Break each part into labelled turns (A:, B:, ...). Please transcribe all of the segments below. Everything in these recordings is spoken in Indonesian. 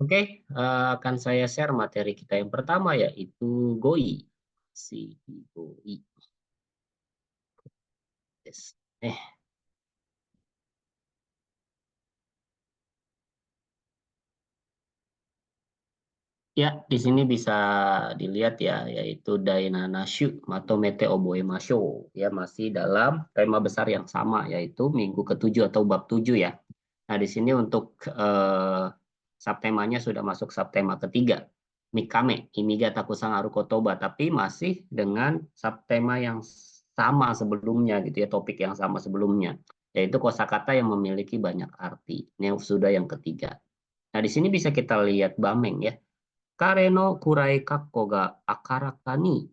A: Oke, akan saya share materi kita yang pertama yaitu GOI. Si GOI. Yes. Ya, di sini bisa dilihat ya, yaitu Dainanashu Matomete Oboe Masho. Ya, masih dalam tema besar yang sama, yaitu minggu ketujuh atau bab 7 ya. Nah, di sini untuk subtemanya sudah masuk subtema ketiga. Mikame, Imiga Takusang Harukotoba, tapi masih dengan subtema yang sama sebelumnya gitu ya, topik yang sama sebelumnya, yaitu kosakata yang memiliki banyak arti. Ini yang sudah yang ketiga. Nah, di sini bisa kita lihat Bameng ya. Kare no kurai kakko ga akiraka ni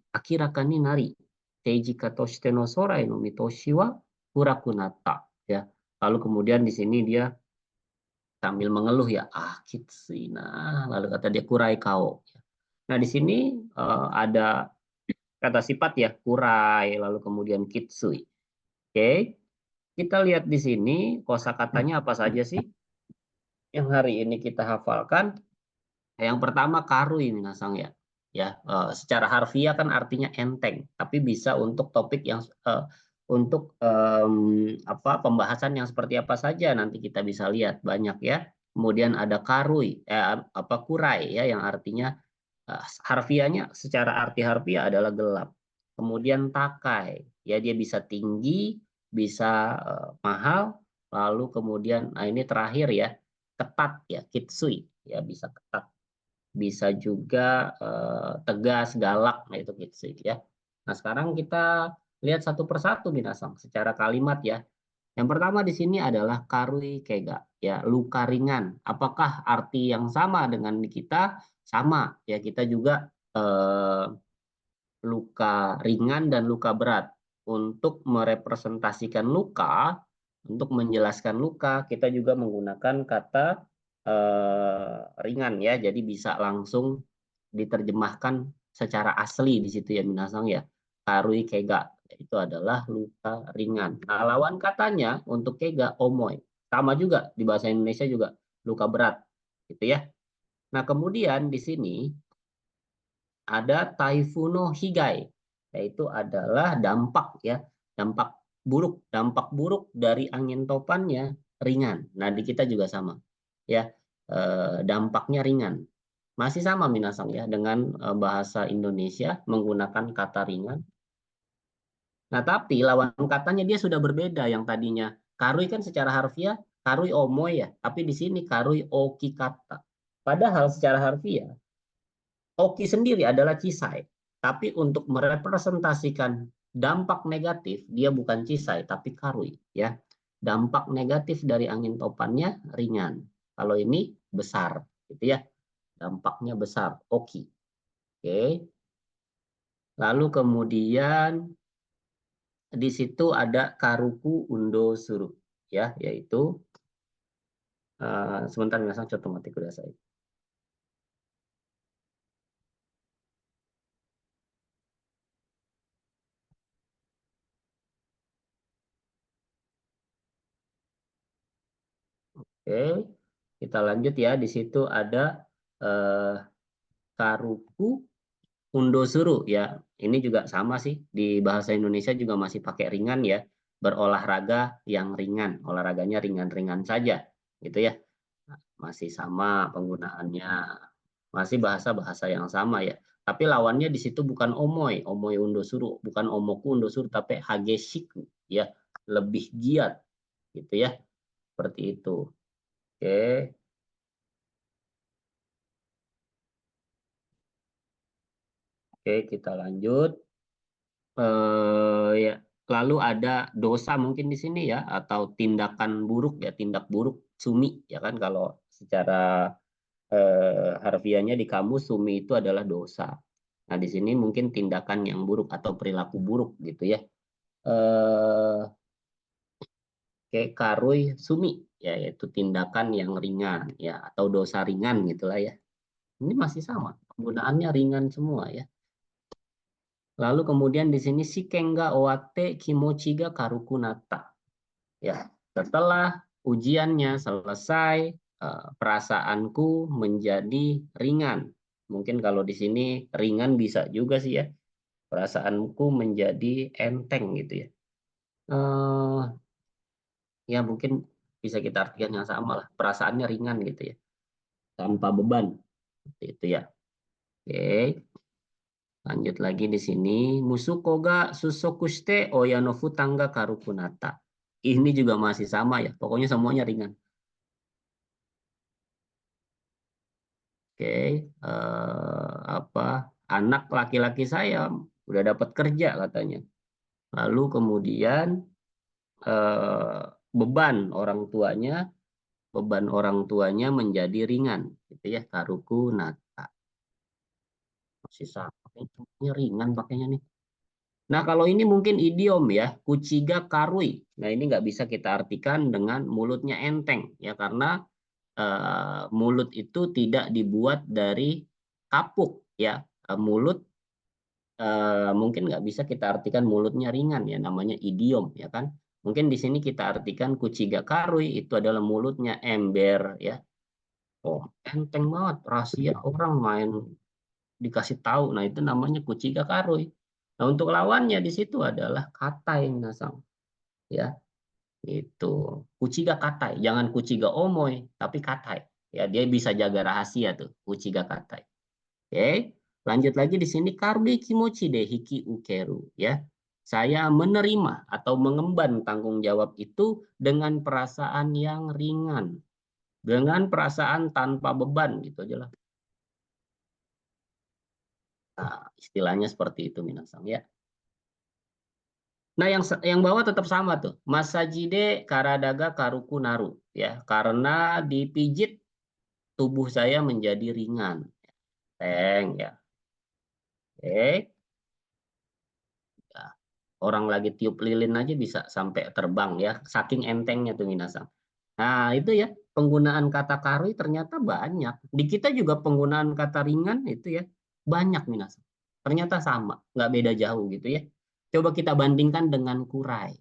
A: nari, teijika toshite no sorai no mitoshi wa kuraku natta. Ya. Lalu kemudian di sini dia sambil mengeluh ya, kitsui nah, lalu kata dia kurai kao. Nah, di sini ada kata sifat ya, kurai, lalu kemudian kitsui. Oke, kita lihat di sini kosakatanya apa saja sih yang hari ini kita hafalkan. Yang pertama karui minasang ya. Ya, secara harfiah kan artinya enteng, tapi bisa untuk topik yang untuk apa pembahasan yang seperti apa saja nanti kita bisa lihat banyak ya. Kemudian ada karui apa kurai ya yang artinya harfiahnya secara arti harfiah adalah gelap. Kemudian takai ya dia bisa tinggi, bisa mahal, lalu kemudian nah ini terakhir ya ketat ya kitsui ya bisa ketat bisa juga tegas, galak, nah itu gitu sih ya. Nah sekarang kita lihat satu persatu binasang secara kalimat ya. Yang pertama di sini adalah karui kega, ya luka ringan. Apakah arti yang sama dengan di kita? Sama, ya kita juga luka ringan dan luka berat. Untuk merepresentasikan luka, untuk menjelaskan luka, kita juga menggunakan kata ringan ya. Jadi bisa langsung diterjemahkan secara asli di situ ya Minasang ya. Karui kega itu adalah luka ringan. Nah, lawan katanya untuk kega omoy. Sama juga di bahasa Indonesia juga luka berat gitu ya. Nah, kemudian di sini ada taifuno higai, yaitu adalah dampak ya, dampak buruk dari angin topannya ringan. Nah, di kita juga sama ya, dampaknya ringan. Masih sama Minasang ya dengan bahasa Indonesia menggunakan kata ringan. Nah, tapi lawan katanya dia sudah berbeda yang tadinya karui kan secara harfiah karui omoy ya, tapi di sini karui oki kata. Padahal secara harfiah Oki sendiri adalah cisai, tapi untuk merepresentasikan dampak negatif, dia bukan cisai, tapi karui. Ya, dampak negatif dari angin topannya ringan. Kalau ini besar, gitu ya. Dampaknya besar, oki. Oke. Lalu kemudian di situ ada karuku undo suru, ya, yaitu sebentar minasang contoh mati kudasai. Oke, kita lanjut ya. Di situ ada eh, karuku Undosuru ya, ini juga sama sih di bahasa Indonesia juga masih pakai ringan ya, berolahraga yang ringan, olahraganya ringan-ringan saja, gitu ya, masih sama penggunaannya, masih bahasa-bahasa yang sama ya. Tapi lawannya di situ bukan omoy, omoy undosuru, bukan omoku undosuru, tapi hageshiku ya, lebih giat, gitu ya, seperti itu. Oke, oke kita lanjut. Ya, lalu ada dosa mungkin di sini ya atau tindakan buruk ya tindak buruk sumi ya kan kalau secara harfiahnya di kamus sumi itu adalah dosa. Nah di sini mungkin tindakan yang buruk atau perilaku buruk gitu ya. eh Kayak karui sumi ya yaitu tindakan yang ringan ya atau dosa ringan gitulah ya. Ini masih sama penggunaannya ringan semua ya. Lalu kemudian di sini si kenga owate kimochi ga karuku nata. Ya, setelah ujiannya selesai, perasaanku menjadi ringan. Mungkin kalau di sini ringan bisa juga sih ya. Perasaanku menjadi enteng gitu ya. Eh, ya mungkin bisa kita artikan yang sama lah. Perasaannya ringan gitu ya. Tanpa beban. Seperti itu ya. Oke, lanjut lagi di sini. Musuko ga susokushite oyanofu tangga karukunata. Ini juga masih sama ya. Pokoknya semuanya ringan. Oke, apa anak laki-laki saya udah dapat kerja katanya. Lalu kemudian eh, beban orang tuanya, beban orang tuanya menjadi ringan, gitu ya. Karuku nata masih sama, ini ringan pakainya nih. Nah kalau ini mungkin idiom ya, kuciga karui. Nah ini nggak bisa kita artikan dengan mulutnya enteng ya karena mulut itu tidak dibuat dari kapuk ya. Mulut mungkin nggak bisa kita artikan mulutnya ringan ya, namanya idiom ya kan. Mungkin di sini kita artikan kuciga karui itu adalah mulutnya ember ya. Oh, enteng banget rahasia orang main dikasih tahu. Nah, itu namanya kuciga karui. Nah, untuk lawannya di situ adalah katai nasang ya. Itu kuciga katai, jangan kuciga omoy, tapi katai. Ya, dia bisa jaga rahasia tuh, kuciga katai. Oke, lanjut lagi di sini karge kimochi de hiki ukeru ya. Saya menerima atau mengemban tanggung jawab itu dengan perasaan yang ringan, dengan perasaan tanpa beban gitu aja lah. Nah, istilahnya seperti itu minasang ya. Nah, yang bawah tetap sama tuh. Masajide karadaga karuku naru ya, karena dipijit tubuh saya menjadi ringan. Teng ya. Oke. Ya, orang lagi tiup lilin aja bisa sampai terbang ya, saking entengnya tuh minasang. Nah, itu ya, penggunaan kata karui ternyata banyak. Di kita juga penggunaan kata ringan itu ya, banyak minasang. Ternyata sama, nggak beda jauh gitu ya. Coba kita bandingkan dengan kurai.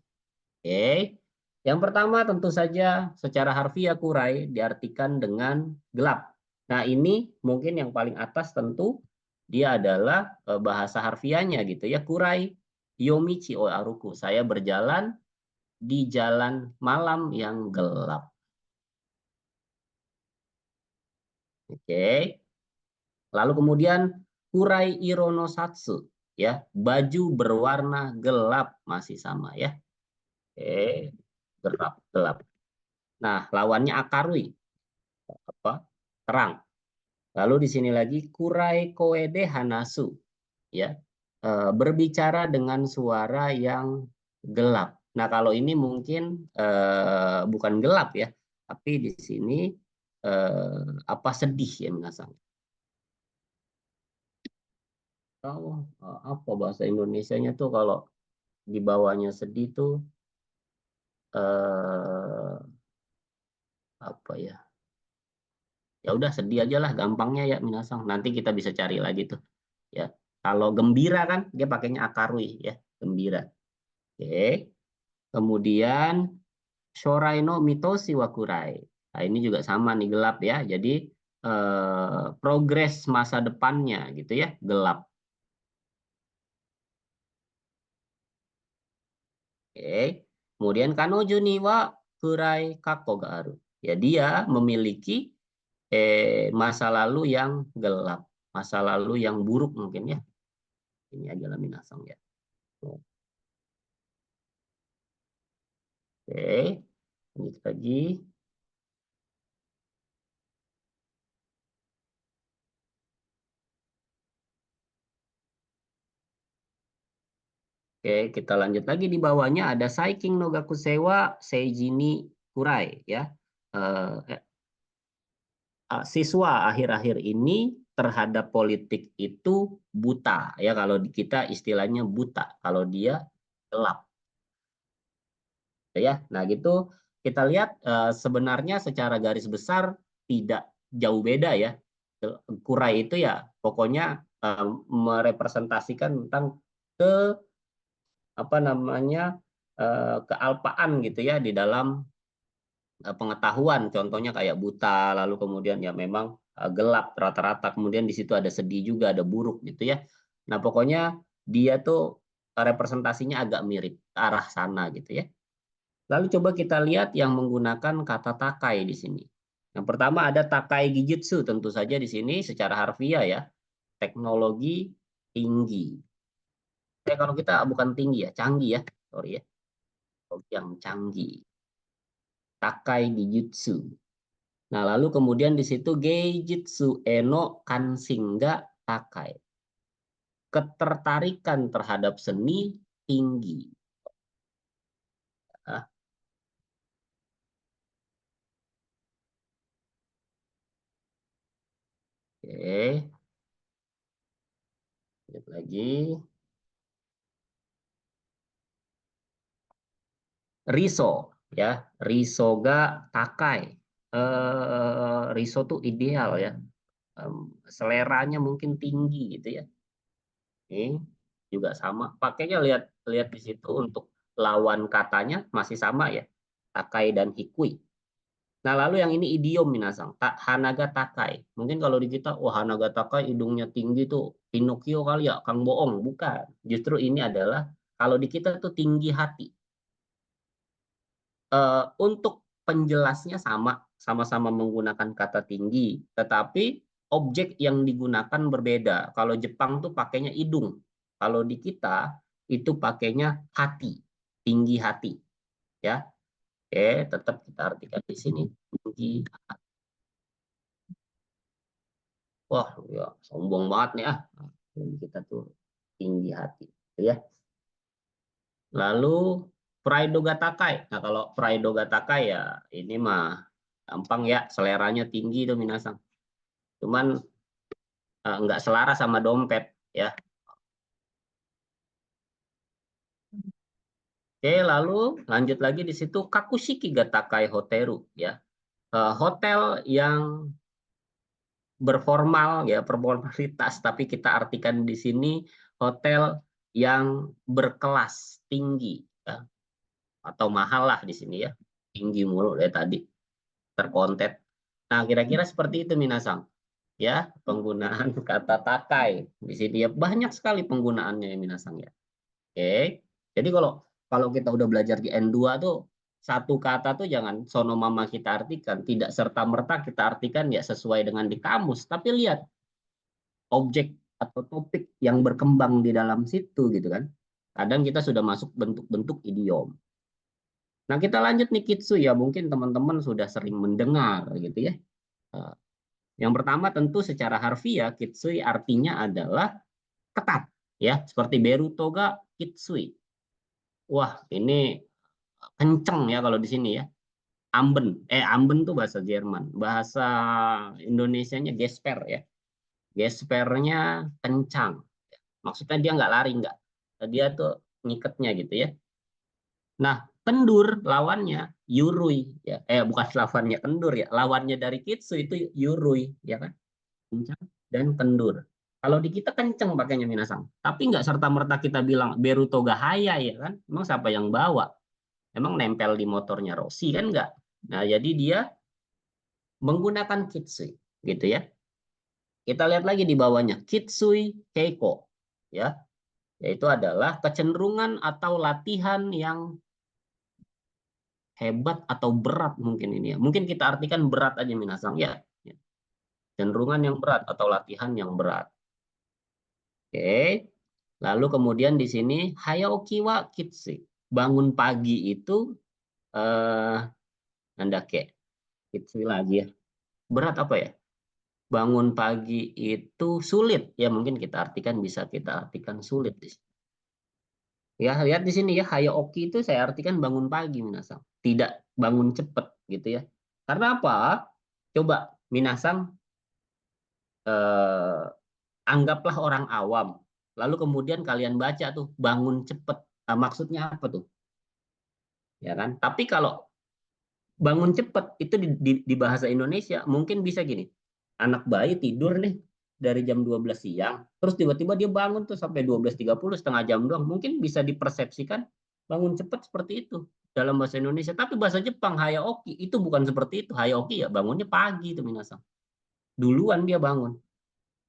A: Oke. Yang pertama tentu saja secara harfiah kurai diartikan dengan gelap. Nah, ini mungkin yang paling atas tentu dia adalah bahasa harfiahnya gitu ya. Kurai yomichi o aruku. Saya berjalan di jalan malam yang gelap. Oke. Lalu kemudian kurai irono satsu ya, baju berwarna gelap masih sama ya. Oke, gelap, gelap. Nah, lawannya akarui apa? Terang. Lalu di sini lagi kurai koede hanasu ya. Berbicara dengan suara yang gelap. Nah, kalau ini mungkin bukan gelap ya, tapi di sini apa sedih ya minasang. Oh, apa bahasa Indonesianya tuh kalau di bawahnya sedih tuh eh, apa ya? Ya udah sedih aja lah gampangnya ya minasang. Nanti kita bisa cari lagi tuh ya. Kalau gembira kan dia pakainya akarui ya, gembira. Oke. Kemudian shorai no mitoshi wa kurai. Nah, ini juga sama nih gelap ya. Jadi progres masa depannya gitu ya, gelap. Oke. Kemudian kanojo ni wa kurai kako ga aru. Ya dia memiliki masa lalu yang gelap, masa lalu yang buruk mungkin ya. Ini adalah minasang ya. Oke, lanjut lagi. Oke, kita lanjut lagi di bawahnya ada Saiking no Gakusewa Seijini Kurai ya. Eh, Siswa akhir-akhir ini terhadap politik itu buta ya, kalau di kita istilahnya buta, kalau dia gelap ya. Nah, gitu kita lihat sebenarnya secara garis besar tidak jauh beda ya. Kurai itu ya pokoknya merepresentasikan tentang ke apa namanya kealpaan gitu ya di dalam pengetahuan, contohnya kayak buta, lalu kemudian ya memang gelap rata-rata, kemudian di situ ada sedih juga, ada buruk gitu ya. Nah, pokoknya dia tuh representasinya agak mirip ke arah sana gitu ya. Lalu coba kita lihat yang menggunakan kata takai di sini. Yang pertama ada takai gijutsu, tentu saja di sini secara harfiah ya, teknologi tinggi. Kalau kita bukan tinggi ya, canggih ya, sorry ya, yang canggih. Takai gijutsu. Nah, lalu kemudian di situ Geijitsu Eno Kanshinga Takai. Ketertarikan terhadap seni tinggi. Ah, oke, lihat lagi. Riso, ya, Risoga Takai. Riso tuh ideal ya. Seleranya mungkin tinggi gitu ya. Oke, juga sama. Pakainya lihat lihat di situ untuk lawan katanya masih sama ya. Takai dan Hikui. Nah, lalu yang ini idiom minasang, tak Hanaga Takai. Mungkin kalau di kita, wah Hanaga Takai hidungnya tinggi tuh, Pinocchio kali ya, Kang Boong. Bukan. Justru ini adalah, kalau di kita tuh tinggi hati. Untuk penjelasnya sama, sama-sama menggunakan kata tinggi, tetapi objek yang digunakan berbeda. Kalau Jepang tuh pakainya hidung. Kalau di kita, itu pakainya hati, tinggi hati. Ya, oke, tetap kita artikan di sini. Tinggi. Wah, ya sombong banget nih ah. Jadi kita tuh tinggi hati, ya. Lalu Praido Gatakai. Nah, kalau Praido Gatakai ya ini mah gampang ya, seleranya tinggi tuh minasang. Cuman nggak selaras sama dompet ya. Oke, lalu lanjut lagi di situ Kakushiki Gatakai Hoteru ya. Hotel yang berformal ya, berformalitas, tapi kita artikan di sini hotel yang berkelas tinggi ya, atau mahal lah di sini ya, tinggi mulu dari tadi terkontet. Nah, kira-kira seperti itu Minasang ya, penggunaan kata takai di sini ya, banyak sekali penggunaannya ya Minasang ya. Oke, jadi kalau kalau kita udah belajar di N2 tuh, satu kata tuh jangan sono mama kita artikan, tidak serta merta kita artikan ya sesuai dengan di kamus, tapi lihat objek atau topik yang berkembang di dalam situ gitu kan. Kadang kita sudah masuk bentuk-bentuk idiom. Nah, kita lanjut nih Kitsu ya, mungkin teman-teman sudah sering mendengar gitu ya. Eh, Yang pertama tentu secara harfiah Kitsui artinya adalah ketat ya, seperti Berutoga Kitsui. Wah, ini kenceng ya kalau di sini ya. Amben, amben tuh bahasa Jerman, bahasa Indonesianya gesper ya. Gespernya kencang. Maksudnya dia nggak lari, nggak. Dia tuh ngiketnya gitu ya. Nah, kendur lawannya Yurui ya. Bukan lawannya kendur ya. Lawannya dari Kitsu itu Yurui ya kan. Kencang dan kendur. Kalau di kita kenceng pakainya Minasang. Tapi nggak serta-merta kita bilang Beruto Gahaya ya kan. Emang siapa yang bawa? Emang nempel di motornya Rossi kan nggak? Nah, jadi dia menggunakan Kitsui gitu ya. Kita lihat lagi di bawahnya Kitsui Keiko ya, yaitu adalah kecenderungan atau latihan yang hebat atau berat mungkin ini ya. Mungkin kita artikan berat aja Minasang ya. Cenderungan yang berat atau latihan yang berat. Oke. Lalu kemudian di sini Hayaoki wa Kitsu. Bangun pagi itu eh nandake Kitsu lagi ya. Berat apa ya? Bangun pagi itu sulit. Ya mungkin kita artikan, bisa kita artikan sulit di sini. Ya, lihat di sini ya, Hayaoki itu saya artikan bangun pagi, Minasang. Tidak bangun cepat gitu ya. Karena apa? Coba, Minasang, eh, anggaplah orang awam. Lalu kemudian kalian baca tuh, bangun cepat. Nah, maksudnya apa tuh? Ya kan? Tapi kalau bangun cepat, itu di bahasa Indonesia mungkin bisa gini. Anak bayi tidur nih dari jam 12 siang, terus tiba-tiba dia bangun tuh sampai 12.30, setengah jam doang. Mungkin bisa dipersepsikan bangun cepat seperti itu. dalam bahasa Indonesia. Tapi bahasa Jepang, hayaoki, itu bukan seperti itu. Hayaoki ya bangunnya pagi itu minasang. Duluan dia bangun.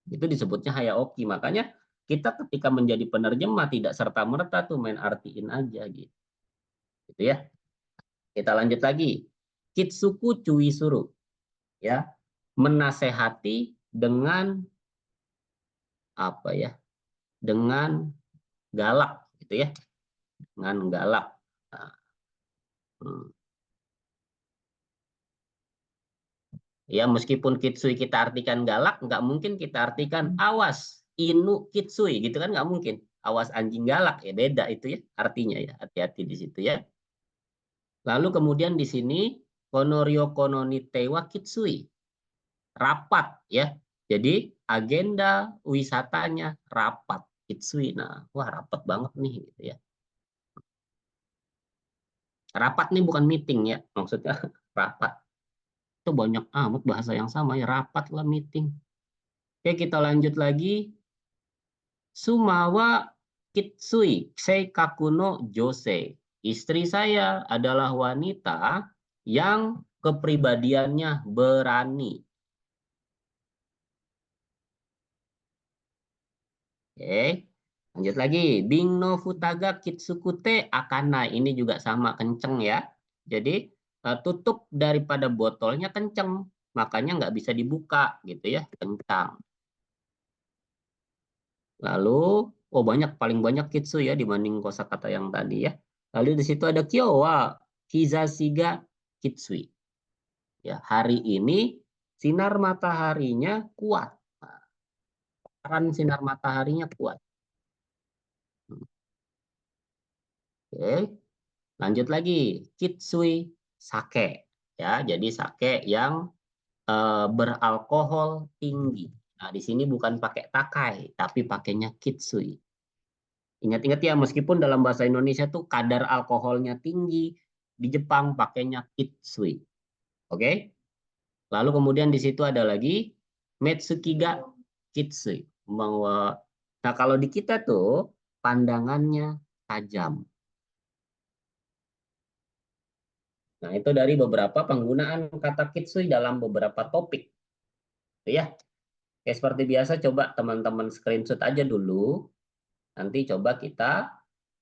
A: Itu disebutnya hayaoki. Makanya kita ketika menjadi penerjemah tidak serta-merta tuh main artiin aja gitu. Gitu ya. Kita lanjut lagi. Kitsuku cui suru. Ya. Menasehati dengan apa ya? Dengan galak gitu ya. Dengan galak. Nah, hmm. Ya, meskipun kitsui kita artikan galak, nggak mungkin kita artikan awas, inu kitsui, gitu kan nggak mungkin. Awas anjing galak, ya beda itu ya artinya ya. Hati-hati di situ ya. Lalu kemudian di sini, konorio kononi tewa kitsui, rapat ya. Jadi agenda wisatanya rapat, kitsui. Nah, wah rapat banget nih gitu ya. Rapat nih bukan meeting ya, maksudnya rapat. Itu banyak amat bahasa yang sama ya, rapat lah meeting. Oke, kita lanjut lagi. Sumawa Kitsui Seikaku no Jose. Istri saya adalah wanita yang kepribadiannya berani. Oke, lanjut lagi. Bing no Futaga Kitsukute Akana. Ini juga sama kenceng ya. Jadi tutup daripada botolnya kenceng. Makanya nggak bisa dibuka gitu ya. Kencang. Lalu, oh banyak, paling banyak kitsu ya dibanding kosakata yang tadi ya. Lalu di situ ada kyowa, kizashiga kitsui. Ya, hari ini sinar mataharinya kuat. Nah, peran sinar mataharinya kuat. Oke, lanjut lagi. Kitsui sake. Ya, jadi sake yang beralkohol tinggi. Nah, di sini bukan pakai takai, tapi pakainya kitsui. Ingat-ingat ya, meskipun dalam bahasa Indonesia tuh kadar alkoholnya tinggi, di Jepang pakainya kitsui. Oke? Lalu kemudian di situ ada lagi Metsukiga kitsui. Nah, kalau di kita tuh pandangannya tajam. Nah, itu dari beberapa penggunaan kata kitsui dalam beberapa topik. Itu ya. Oke, seperti biasa coba teman-teman screenshot aja dulu. Nanti coba kita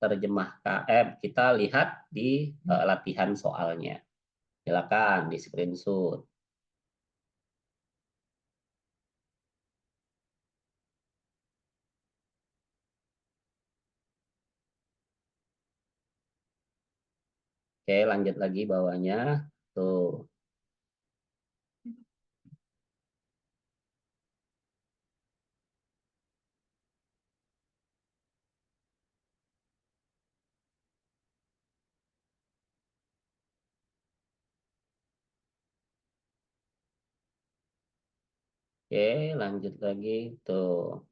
A: terjemahkan, kita lihat di latihan soalnya. Silakan di screenshot. Oke, lanjut lagi bawahnya. Tuh. Oke, lanjut lagi. Tuh.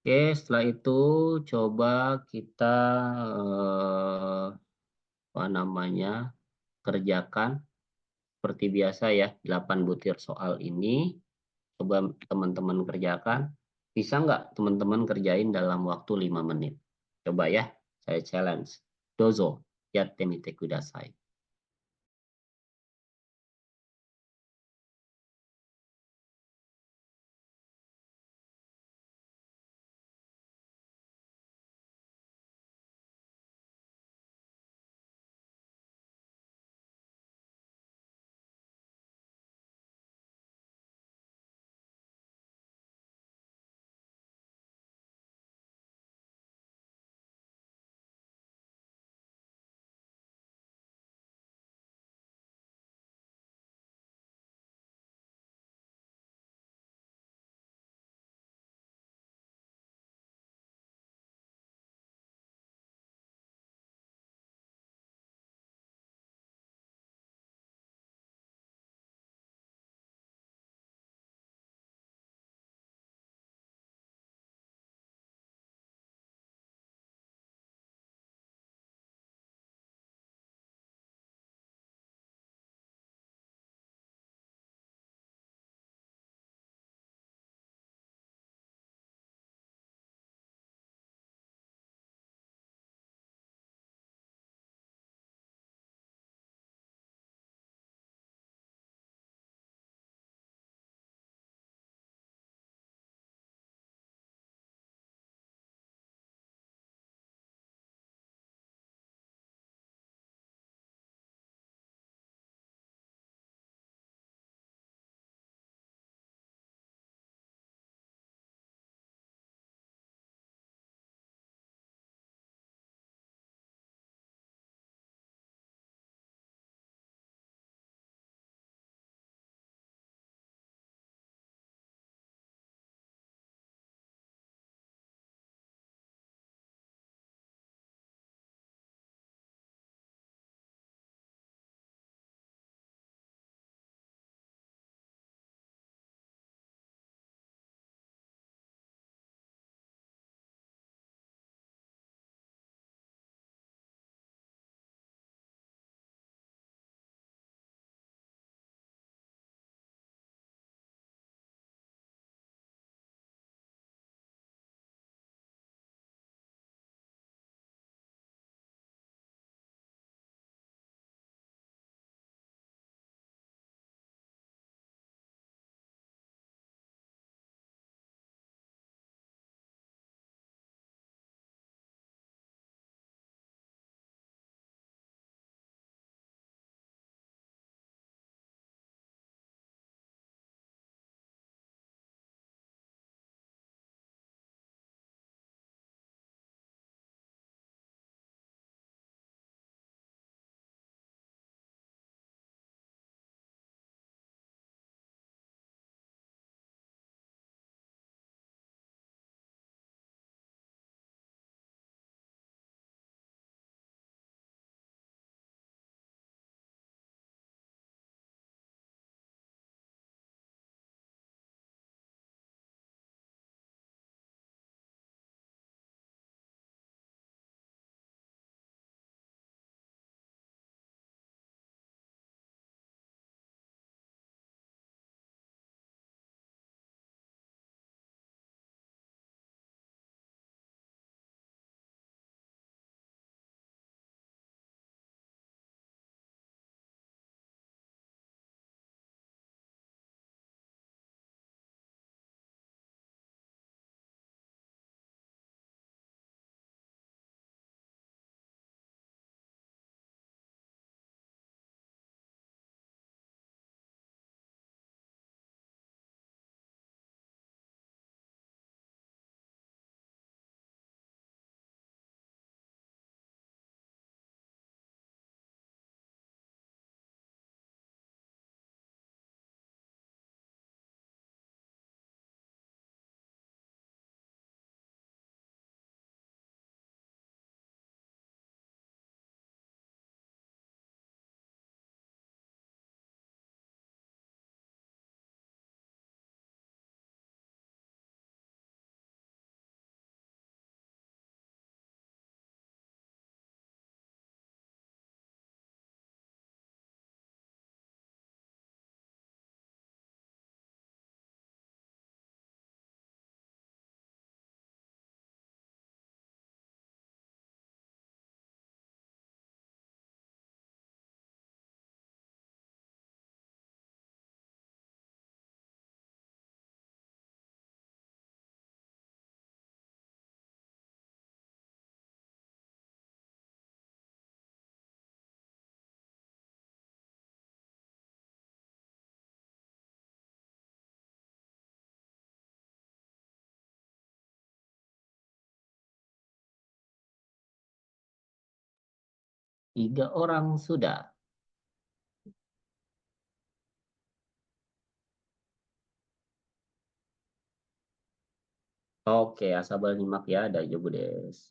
A: Oke, setelah itu coba kita apa namanya? Kerjakan seperti biasa ya, 8 butir soal ini. Coba teman-teman kerjakan. Bisa nggak teman-teman kerjain dalam waktu 5 menit? Coba ya, saya challenge. Dozo, yatte mite kudasai. 3 orang sudah. Oke, asabal nyimak ya, daijoubu desu.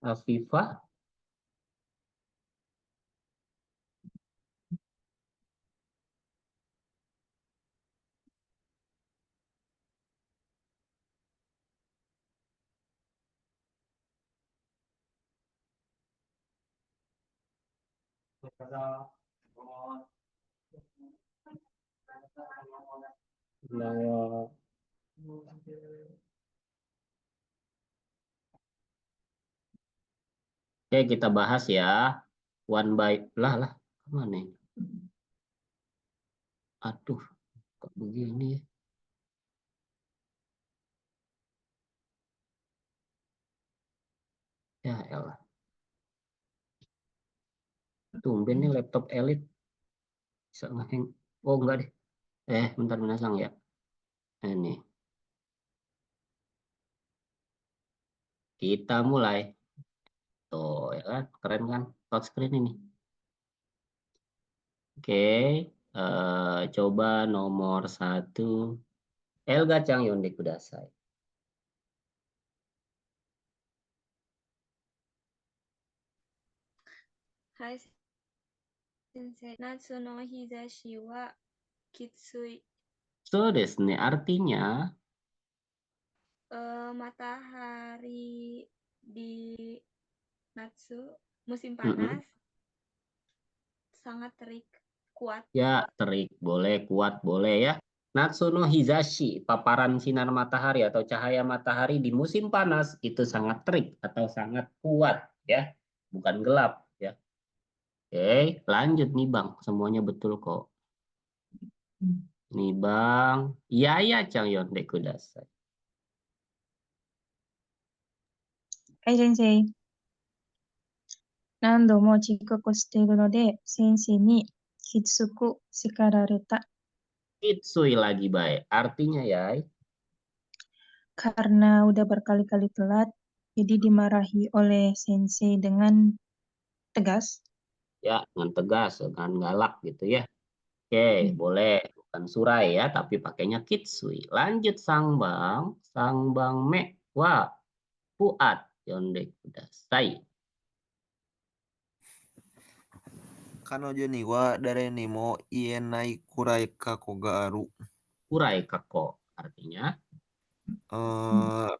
A: Afifah, nah, oke, kita bahas ya. One by lah kemana ini? Aduh, kok begini ya? Ya elah, tumben nih laptop Elite bisa ngehang. Oh enggak deh. Bentar menasang ya. Ini kita mulai. Tuh ya kan, keren kan? Touchscreen ini. Oke, coba nomor 1. Elga Chang Yonde Kudasai.
B: はい、先生。夏の日差しはきつい。
A: So desu ne, artinya
B: Matahari di Natsu musim
A: mm-mm,
B: panas sangat terik, kuat.
A: ya terik boleh, kuat boleh ya. Natsuno Hizashi, paparan sinar matahari atau cahaya matahari di musim panas itu sangat terik atau sangat kuat ya, bukan gelap ya. Oke, lanjut nih Bang, semuanya betul kok. Nih Bang, Yaya Chang Yonde Kudasai.
C: はい、先生。何度も遅刻しているので、先生にきつく叱られた。
A: Kitsui lagi baik, artinya ya,
C: Karena udah berkali-kali telat, jadi dimarahi oleh sensei dengan tegas.
A: ya dengan tegas, dengan galak gitu ya. Oke, boleh. Bukan surai ya, tapi pakainya kitsui. Lanjut Sang Bang Me. Wah, Fuad. Yonde Kudasai.
D: 彼女には誰にも言えないくらい過去がある。
A: Kurai kako. Artinya,
D: Eh,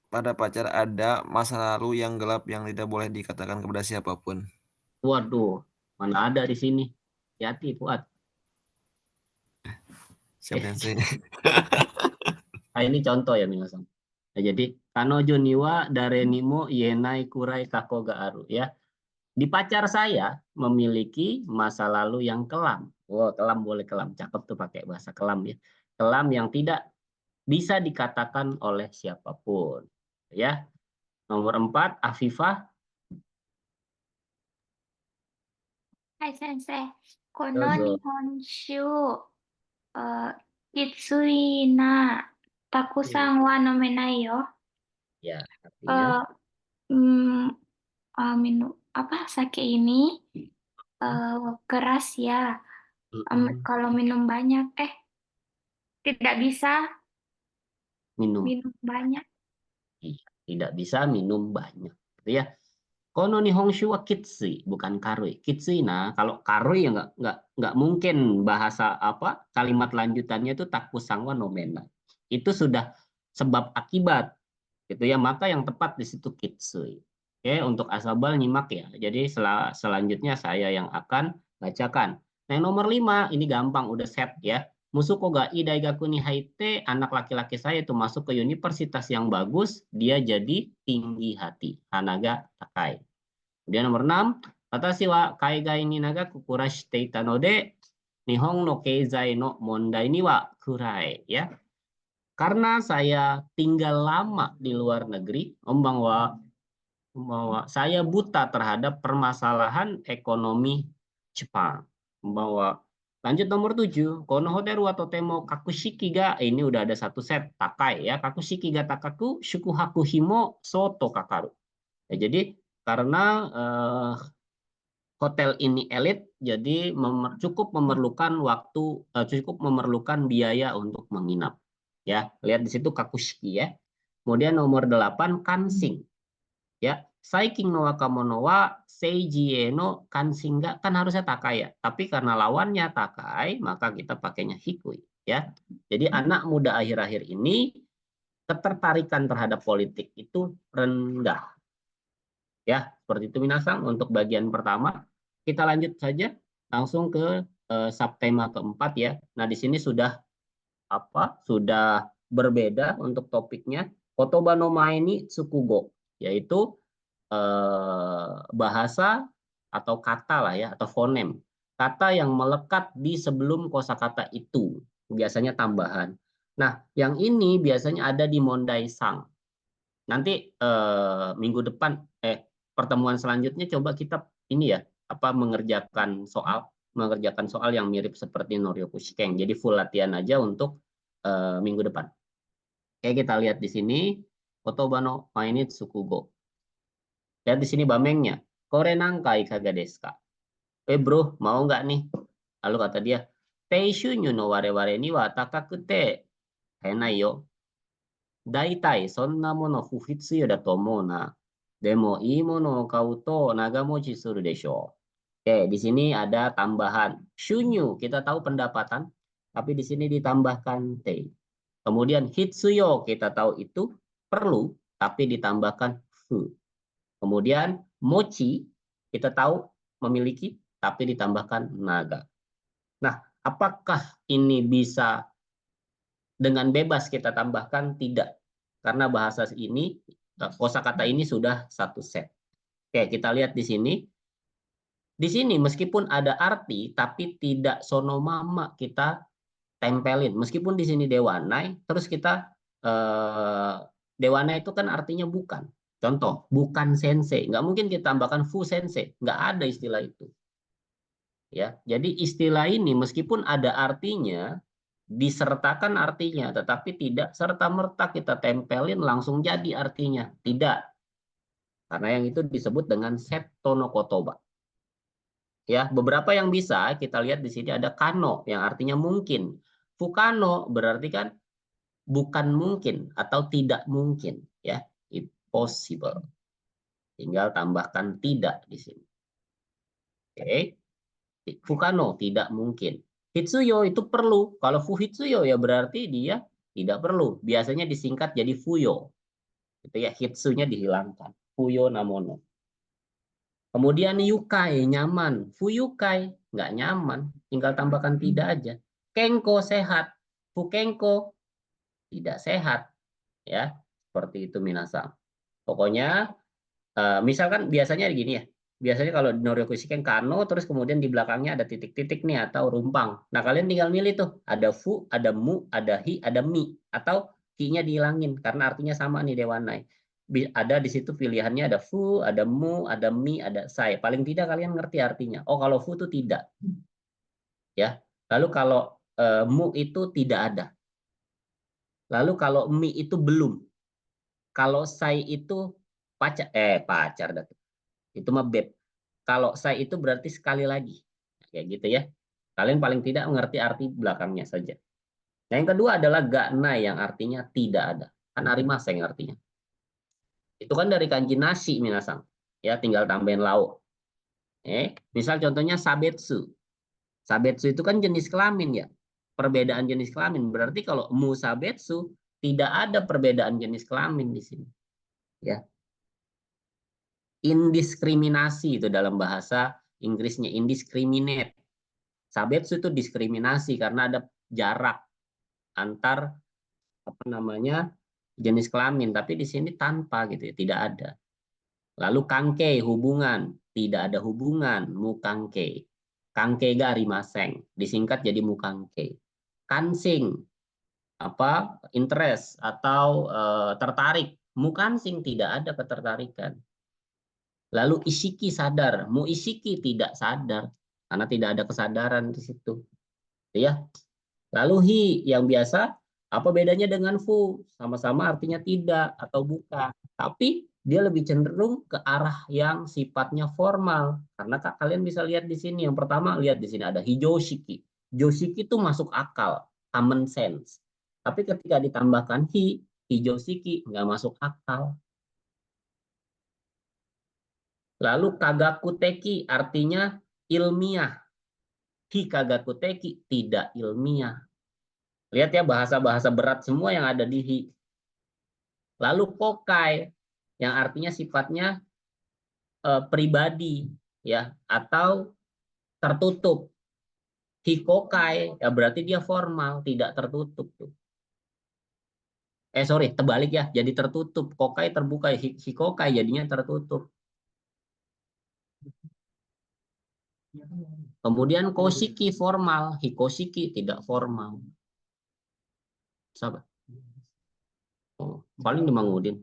D: pada pacar ada masa lalu yang gelap yang tidak boleh dikatakan kepada siapapun.
A: waduh, mana ada di sini. Hati-hati Fuad.
D: Siap sensei.
A: Nah, ini contoh ya minasan. Nah, jadi, kanojo niwa darenimo ienai kurai kako ga aru ya. Di pacar saya memiliki masa lalu yang kelam. Oh, kelam boleh kelam. Cakep tuh pakai bahasa kelam ya. Kelam yang tidak bisa dikatakan oleh siapapun. Ya. Nomor 4, Afifah.
E: はい、先生。こ
A: どうぞ。
E: の日本酒を、きついな。たくさんは飲めないよ。
A: Ya, artinya
E: Minum apa sake ini keras ya. Kalau minum banyak, tidak bisa
A: minum.
E: minum banyak.
A: Iya, tidak bisa minum banyak. Gitu ya. Kono nihonshu wa kitsui, bukan karui. Kitsui nah, kalau karui ya nggak mungkin bahasa apa kalimat lanjutannya itu takusang wa nomena. Itu sudah sebab akibat gitu ya, maka yang tepat di situ kitsui. Oke, untuk asabal nyimak ya. Jadi selanjutnya saya yang akan bacakan. Nah, yang nomor 5 ini gampang udah set ya. Musuko ga idaigaku ni haite, anak laki-laki saya itu masuk ke universitas yang bagus, dia jadi tinggi hati. Hanaga takai. Kemudian nomor 6, watashi wa kaigai ni nagaku kurashite ita node, Nihon no keizai no mondai ni wa kurai ya. Karena saya tinggal lama di luar negeri, bahwa saya buta terhadap permasalahan ekonomi Jepang. Bahwa lanjut nomor 7, konohoteru atau temo kakushiki ga, ini udah ada satu set takai ya, kakushiki ga takaku shukuhaku himo soto kakaru. Ya, jadi karena hotel ini elit, jadi cukup memerlukan waktu, cukup memerlukan biaya untuk menginap. Ya, lihat di situ kakushiki ya. Kemudian nomor 8 kansing. Ya, saiking no wakamono wa seiji no kansing ga, kan harusnya takai ya. Tapi karena lawannya takai, maka kita pakainya hikui ya. Jadi anak muda akhir-akhir ini ketertarikan terhadap politik itu rendah. Ya, seperti itu minasang untuk bagian pertama. Kita lanjut saja langsung ke subtema keempat ya. Nah, di sini sudah sudah berbeda untuk topiknya. Kotoba no mae ni tsukugo, yaitu bahasa atau kata lah ya, atau fonem. Kata yang melekat di sebelum kosakata itu, biasanya tambahan. Nah, yang ini biasanya ada di Mondai Sang. Nanti minggu depan pertemuan selanjutnya coba kita ini ya, mengerjakan soal yang mirip seperti Noryoku Shiken. Jadi full latihan aja untuk minggu depan. Oke, kita lihat di sini kotoba no mae ni tsukugo. Lihat di sini bamengnya. Kore nangkai kaga desu ka? Bro, mau nggak nih? Lalu kata dia, teishunyu no wareware ni wa takaku te henai yo. Daitai sonna mono fufitsuyo da to omou na. Demo ii mono o kau to nagamochi suru desho. Oke, di sini ada tambahan shunyu, kita tahu pendapatan, tapi di sini ditambahkan te. Kemudian hitsuyo, kita tahu itu perlu, tapi ditambahkan fu. Kemudian mochi, kita tahu memiliki, tapi ditambahkan naga. Nah, apakah ini bisa dengan bebas kita tambahkan? Tidak. Karena bahasa ini, kosakata ini sudah satu set. Oke, kita lihat di sini. Di sini meskipun ada arti, tapi tidak sonomama kita tempelin. Meskipun di sini dewanai, terus kita dewanai itu kan artinya bukan. Contoh, bukan sensei. Nggak mungkin kita tambahkan fu sensei. Nggak ada istilah itu. Ya, jadi istilah ini meskipun ada artinya, disertakan artinya, tetapi tidak serta-merta kita tempelin langsung jadi artinya. Tidak. Karena yang itu disebut dengan setto no kotoba. Ya, beberapa yang bisa kita lihat di sini ada kano yang artinya mungkin. Fukano berarti kan bukan mungkin atau tidak mungkin ya, impossible. Tinggal tambahkan tidak di sini. Oke. Fukano tidak mungkin. Hitsuyo itu perlu. Kalau fuhitsuyo ya berarti dia tidak perlu. Biasanya disingkat jadi fuyo. Itu ya, hitsunya dihilangkan. Fuyo namono. Kemudian yukai, nyaman. Fuyukai, nggak nyaman. Tinggal tambahkan tidak aja. Kenko, sehat. Fukenko, tidak sehat. Ya, seperti itu minasang. Pokoknya, misalkan biasanya gini ya. Biasanya kalau di Noryoku Shiken kano, terus kemudian di belakangnya ada titik-titik nih, atau rumpang. Nah, kalian tinggal milih tuh. Ada fu, ada mu, ada hi, ada mi. Atau ki-nya dihilangin, karena artinya sama nih dewanai. Ada di situ pilihannya, ada fu, ada mu, ada mi, ada sai. Paling tidak kalian ngerti artinya. Oh, kalau fu itu tidak. Ya. Lalu kalau mu itu tidak ada. Lalu kalau mi itu belum. Kalau sai itu pacar Datuk. Itu mah beb. Kalau sai itu berarti sekali lagi. Kayak gitu ya. Kalian paling tidak mengerti arti belakangnya saja. Nah, yang kedua adalah ganai yang artinya tidak ada. Kan arimase yang artinya. Itu kan dari kanji nasi minasang. Ya, tinggal tambahin lauk. Misal contohnya sabetsu. Sabetsu itu kan jenis kelamin ya. Perbedaan jenis kelamin. Berarti kalau mu sabetsu tidak ada perbedaan jenis kelamin di sini. Ya. Indiskriminasi itu dalam bahasa Inggrisnya, indiscriminate. Sabetsu itu diskriminasi karena ada jarak antar jenis kelamin, tapi di sini tanpa gitu ya, tidak ada. Lalu kangkei, hubungan, tidak ada hubungan, mukangkei. Kangkei ga arimaseng, disingkat jadi mukangkei. Kansing, apa interest atau tertarik. Mukansing tidak ada ketertarikan. Lalu isiki sadar, muisiki tidak sadar karena tidak ada kesadaran di situ. Ya. Lalu hi yang biasa apa bedanya dengan fu? Sama-sama artinya tidak atau bukan. Tapi dia lebih cenderung ke arah yang sifatnya formal. Karena kalian bisa lihat di sini. Yang pertama lihat di sini ada hijoshiki. Joshiki itu masuk akal, common sense. Tapi ketika ditambahkan hijoshiki nggak masuk akal. Lalu kagakuteki artinya ilmiah. Kagakuteki tidak ilmiah. Lihat ya bahasa-bahasa berat semua yang ada di hi. Lalu kokai yang artinya sifatnya pribadi ya atau tertutup. Hikokai ya berarti dia formal, tidak tertutup tuh. Sorry, terbalik ya, jadi tertutup. Kokai terbuka, hikokai jadinya tertutup. Kemudian koshiki formal, hikoshiki tidak formal. Sabar. Oh, paling dimangudin.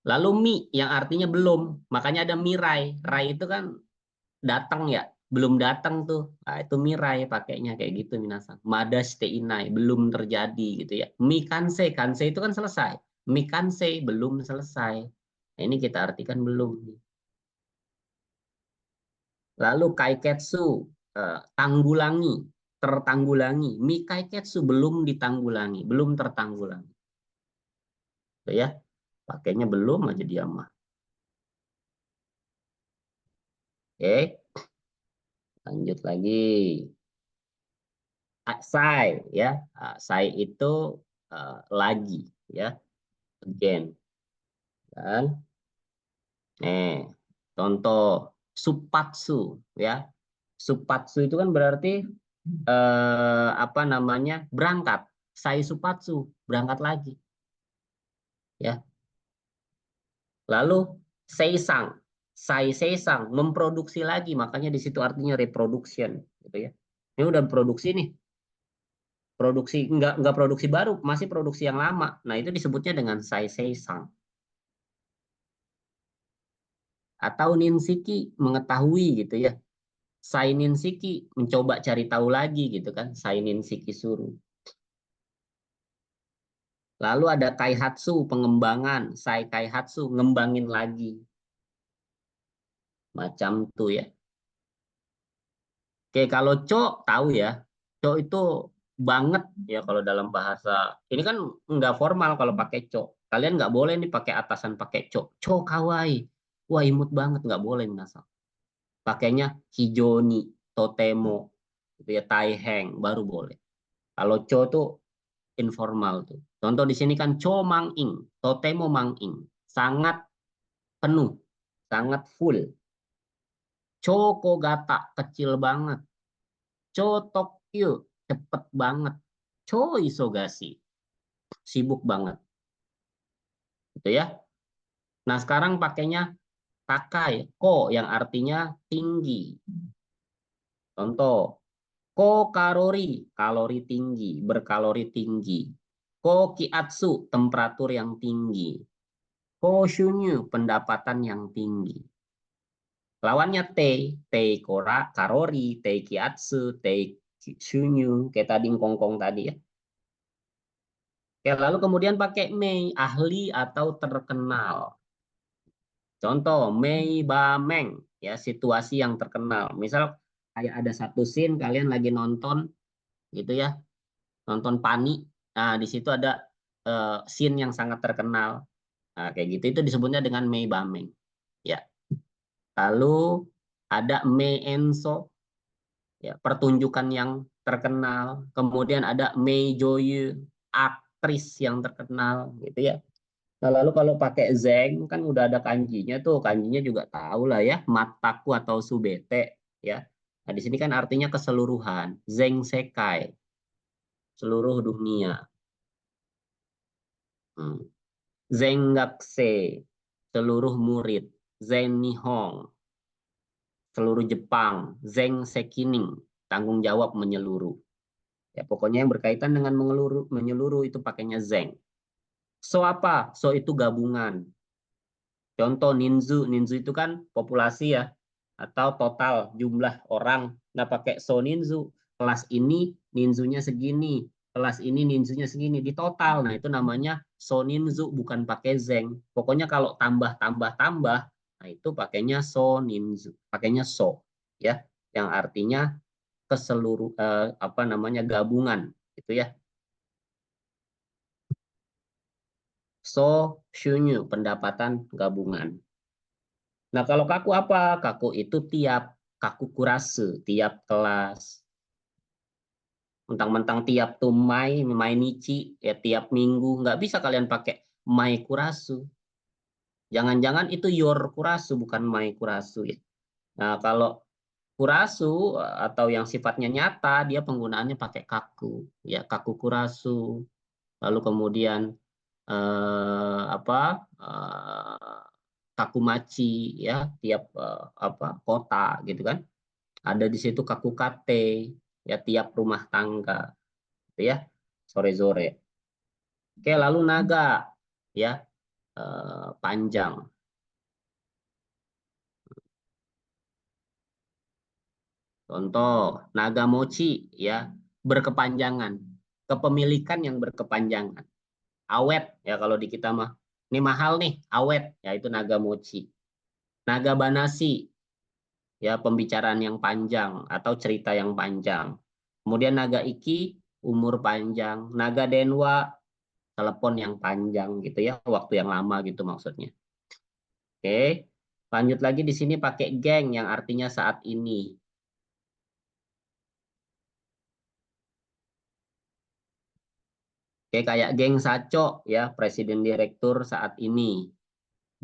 A: Lalu mi yang artinya belum, makanya ada mirai. Rai itu kan datang ya, belum datang tuh. Nah, itu mirai pakainya kayak gitu minasan. Madaste inai, belum terjadi gitu ya. Mi kanse, kanse itu kan selesai. Mi kanse belum selesai. Nah, ini kita artikan belum. Lalu kaiketsu, tanggulangi, tertanggulangi. Mi kaiketsu belum ditanggulangi, belum tertanggulangi. Tuh ya, pakainya belum aja dia mah. Oke, lanjut lagi. Sai ya, sai itu lagi ya, again. Dan contoh supatsu ya. Supatsu itu kan berarti apa namanya? Berangkat. Sai supatsu, berangkat lagi. Ya. Lalu seisang, sai seisang, memproduksi lagi, makanya di situ artinya reproduction gitu ya. Ini udah produksi nih. Produksi enggak produksi baru, masih produksi yang lama. Nah, itu disebutnya dengan sai seisang. Atau ninsiki, mengetahui gitu ya. Sai ninsiki, mencoba cari tahu lagi gitu kan. Sai ninsiki suru. Lalu ada kaihatsu, pengembangan. Sai kaihatsu, ngembangin lagi. Macam tuh ya. Oke, kalau co tahu ya. Co itu banget ya kalau dalam bahasa. Ini kan nggak formal kalau pakai co. Kalian nggak boleh nih pakai atasan pakai co. Co kawaii. Wah, imut banget, nggak boleh minasang. Pakainya hijoni, totemo, gitu ya, taiheng, baru boleh. Kalau co tuh informal tuh. Contoh di sini kan co manging, totemo manging, sangat penuh, sangat full. Co kogata, kecil banget. Co tokyo, cepet banget. Co isogasi, sibuk banget. Gitu ya. Nah, sekarang pakainya takai, ko yang artinya tinggi. Contoh, ko kalori, kalori tinggi, berkalori tinggi. Ko kiatsu, temperatur yang tinggi. Ko shunyu, pendapatan yang tinggi. Lawannya te kora, kalori, te kiatsu, te shunyu, kayak tadi kongkong tadi ya. Oke, lalu kemudian pakai mei, ahli atau terkenal. Contoh, mei bameng, ya situasi yang terkenal. Misal kayak ada satu scene kalian lagi nonton gitu ya, nonton Pani. Nah, di situ ada scene yang sangat terkenal. Nah, kayak gitu itu disebutnya dengan mei bameng. Ya. Lalu ada mei enso, ya pertunjukan yang terkenal. Kemudian ada mei joyu, aktris yang terkenal gitu ya. Nah, lalu kalau pakai zeng kan udah ada kanjinya tuh, kanjinya juga tahu lah ya, mataku atau subete ya. Nah, di sini kan artinya keseluruhan, zeng sekai, seluruh dunia. Zengakse, seluruh murid. Zen Nihong, seluruh Jepang. Zeng Sekining, tanggung jawab menyeluruh. Ya, pokoknya yang berkaitan dengan menyeluruh itu pakainya zeng. So apa? So itu gabungan. Contoh ninzu, ninzu itu kan populasi ya, atau total jumlah orang. Nah, pakai so ninzu, kelas ini ninzunya segini, kelas ini ninzunya segini, di total. Nah, itu namanya so ninzu, bukan pakai zeng. Pokoknya kalau tambah, tambah, tambah, nah itu pakainya so ninzu, pakainya so, ya, yang artinya keseluruh apa namanya gabungan, gitu ya. So shunyu, pendapatan gabungan. Nah, kalau kaku apa? Kaku itu tiap, kaku kurase, tiap kelas. Mentang-mentang tiap tuh mai nichi, ya tiap minggu. Nggak bisa kalian pakai mai kurasu. Jangan-jangan itu your kurasu, bukan mai kurasu ya. Nah, kalau kurasu atau yang sifatnya nyata, dia penggunaannya pakai kaku. Ya, kaku kurasu. Lalu kemudian apa kakumachi ya tiap apa kota gitu kan ada di situ kakukate ya tiap rumah tangga gitu ya sore-sore. Oke, lalu naga ya panjang. Contoh naga mochi ya berkepanjangan, kepemilikan yang berkepanjangan. Awet ya kalau di kita mah ini mahal nih awet ya itu naga mochi. Naga banasi ya pembicaraan yang panjang atau cerita yang panjang. Kemudian naga iki umur panjang, naga denwa telepon yang panjang gitu ya, waktu yang lama gitu maksudnya. Oke. Lanjut lagi di sini pakai geng yang artinya saat ini. Oke, kayak geng Saco ya, presiden direktur saat ini.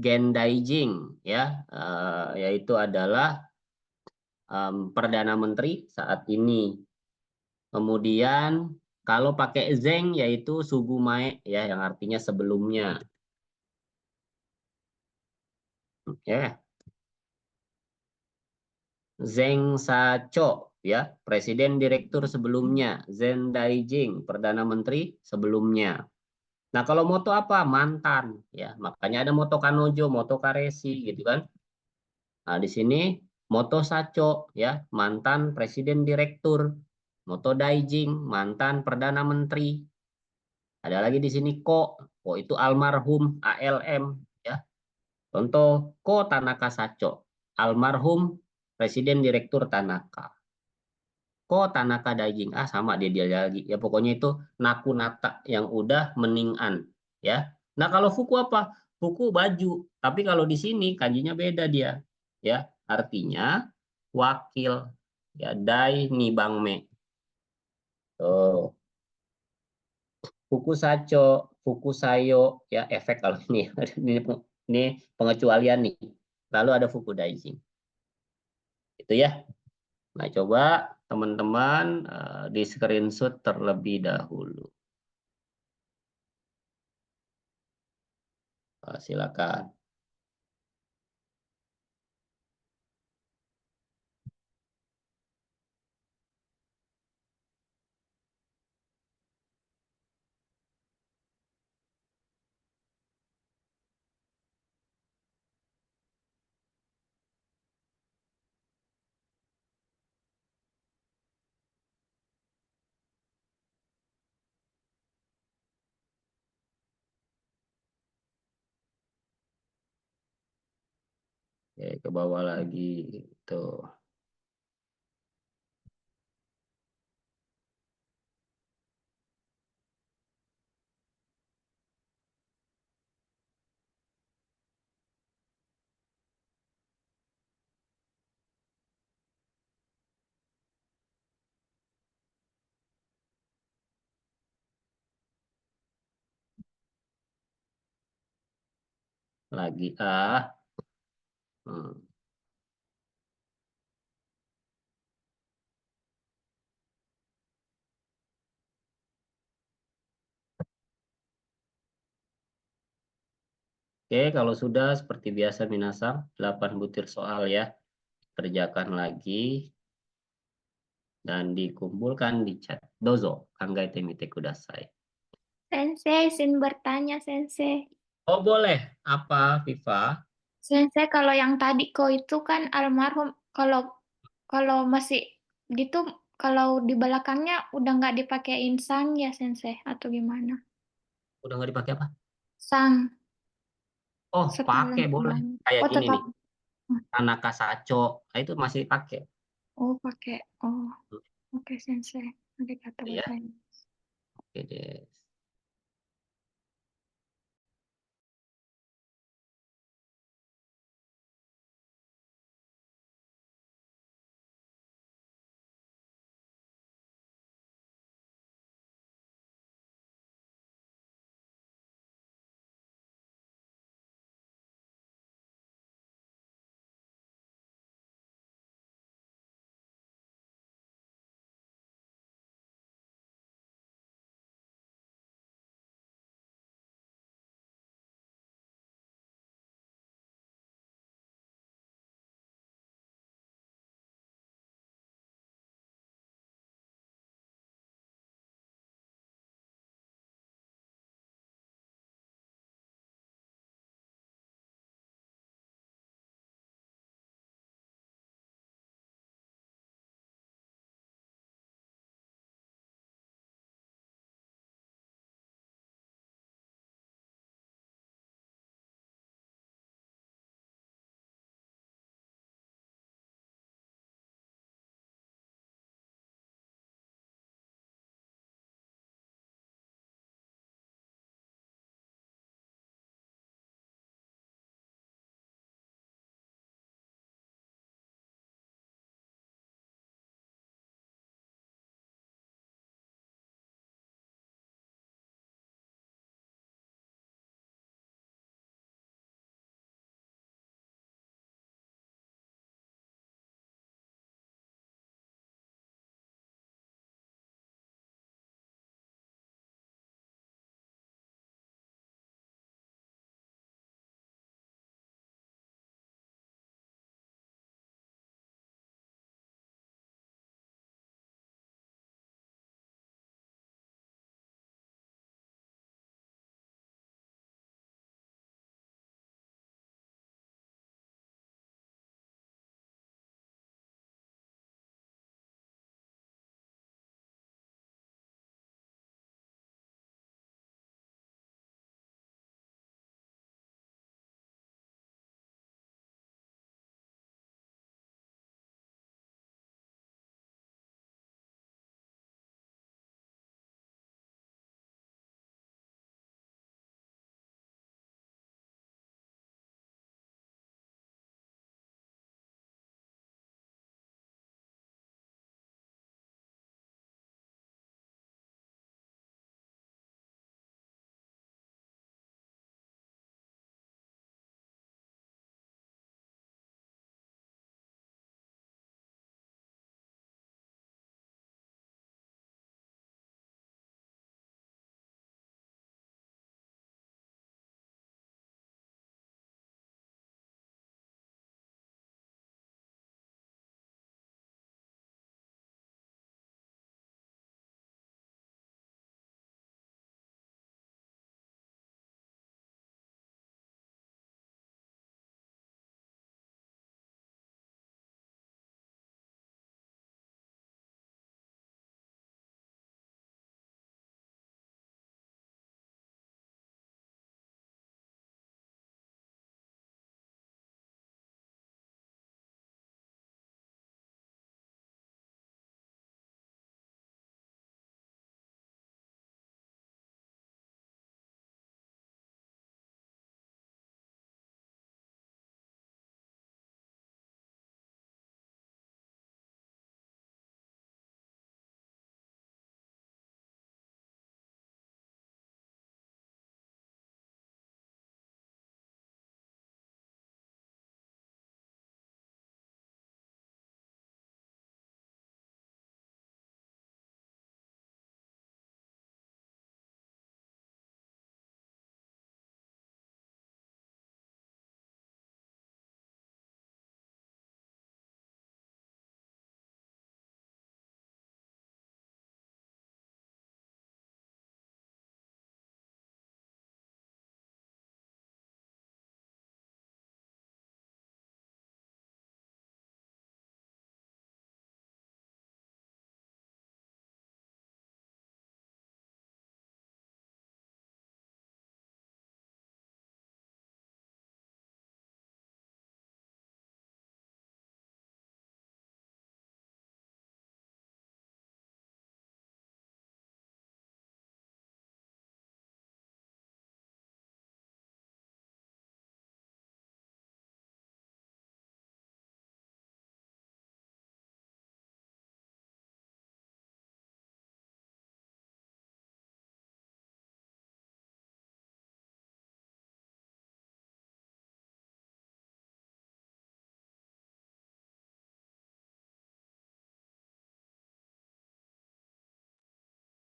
A: Gen Daijing ya, yaitu adalah perdana menteri saat ini. Kemudian kalau pakai zeng yaitu sugumae ya yang artinya sebelumnya. Oke. Zeng Saco ya, presiden direktur sebelumnya. Zeng Daijing, perdana menteri sebelumnya. Nah, kalau moto apa? Mantan ya. Makanya ada moto Kanojo, moto Karesi gitu kan. Nah, di sini moto Saco ya, mantan presiden direktur. Moto Daijing, mantan perdana menteri. Ada lagi di sini ko itu almarhum ALM ya. Contoh Ko Tanaka Sacho, almarhum presiden direktur Tanaka. Ko Tanaka Daijing, sama dia lagi. Ya pokoknya itu naku nata yang udah meningan ya. Nah, kalau fuku apa? Fuku baju. Tapi kalau di sini kanjinya beda dia. Ya, artinya wakil. Ya, dai nibangme. Tuh. Fuku sacho, fuku sayo, ya efek kalau ini. Ini pengecualian nih. Lalu ada fuku daijin. Itu ya. Nah, coba teman-teman di screenshot terlebih dahulu. Silakan. Oke, ke bawah lagi. Tuh. Lagi Hmm. Oke, kalau sudah seperti biasa minasang 8 butir soal ya. Kerjakan lagi. dan dikumpulkan di chat. Dozo, kangaite mite kudasai.
E: Sensei, izin bertanya, Sensei.
A: Oh boleh, apa Viva?
E: Sensei, kalau yang tadi kok itu kan almarhum, kalau masih gitu, kalau di belakangnya udah nggak dipakein sang ya, Sensei, atau gimana?
A: Udah nggak dipakai apa?
E: Sang
A: Oh
E: setelah
A: pakai boleh, kayak
E: oh
A: gini
E: tetap.
A: nih, Tanaka Sacho, nah, itu masih pakai.
E: Oh, pakai. Oh, oke, Sensei. Arigatou
A: Ya,
E: gozaimasu.
A: oke deh.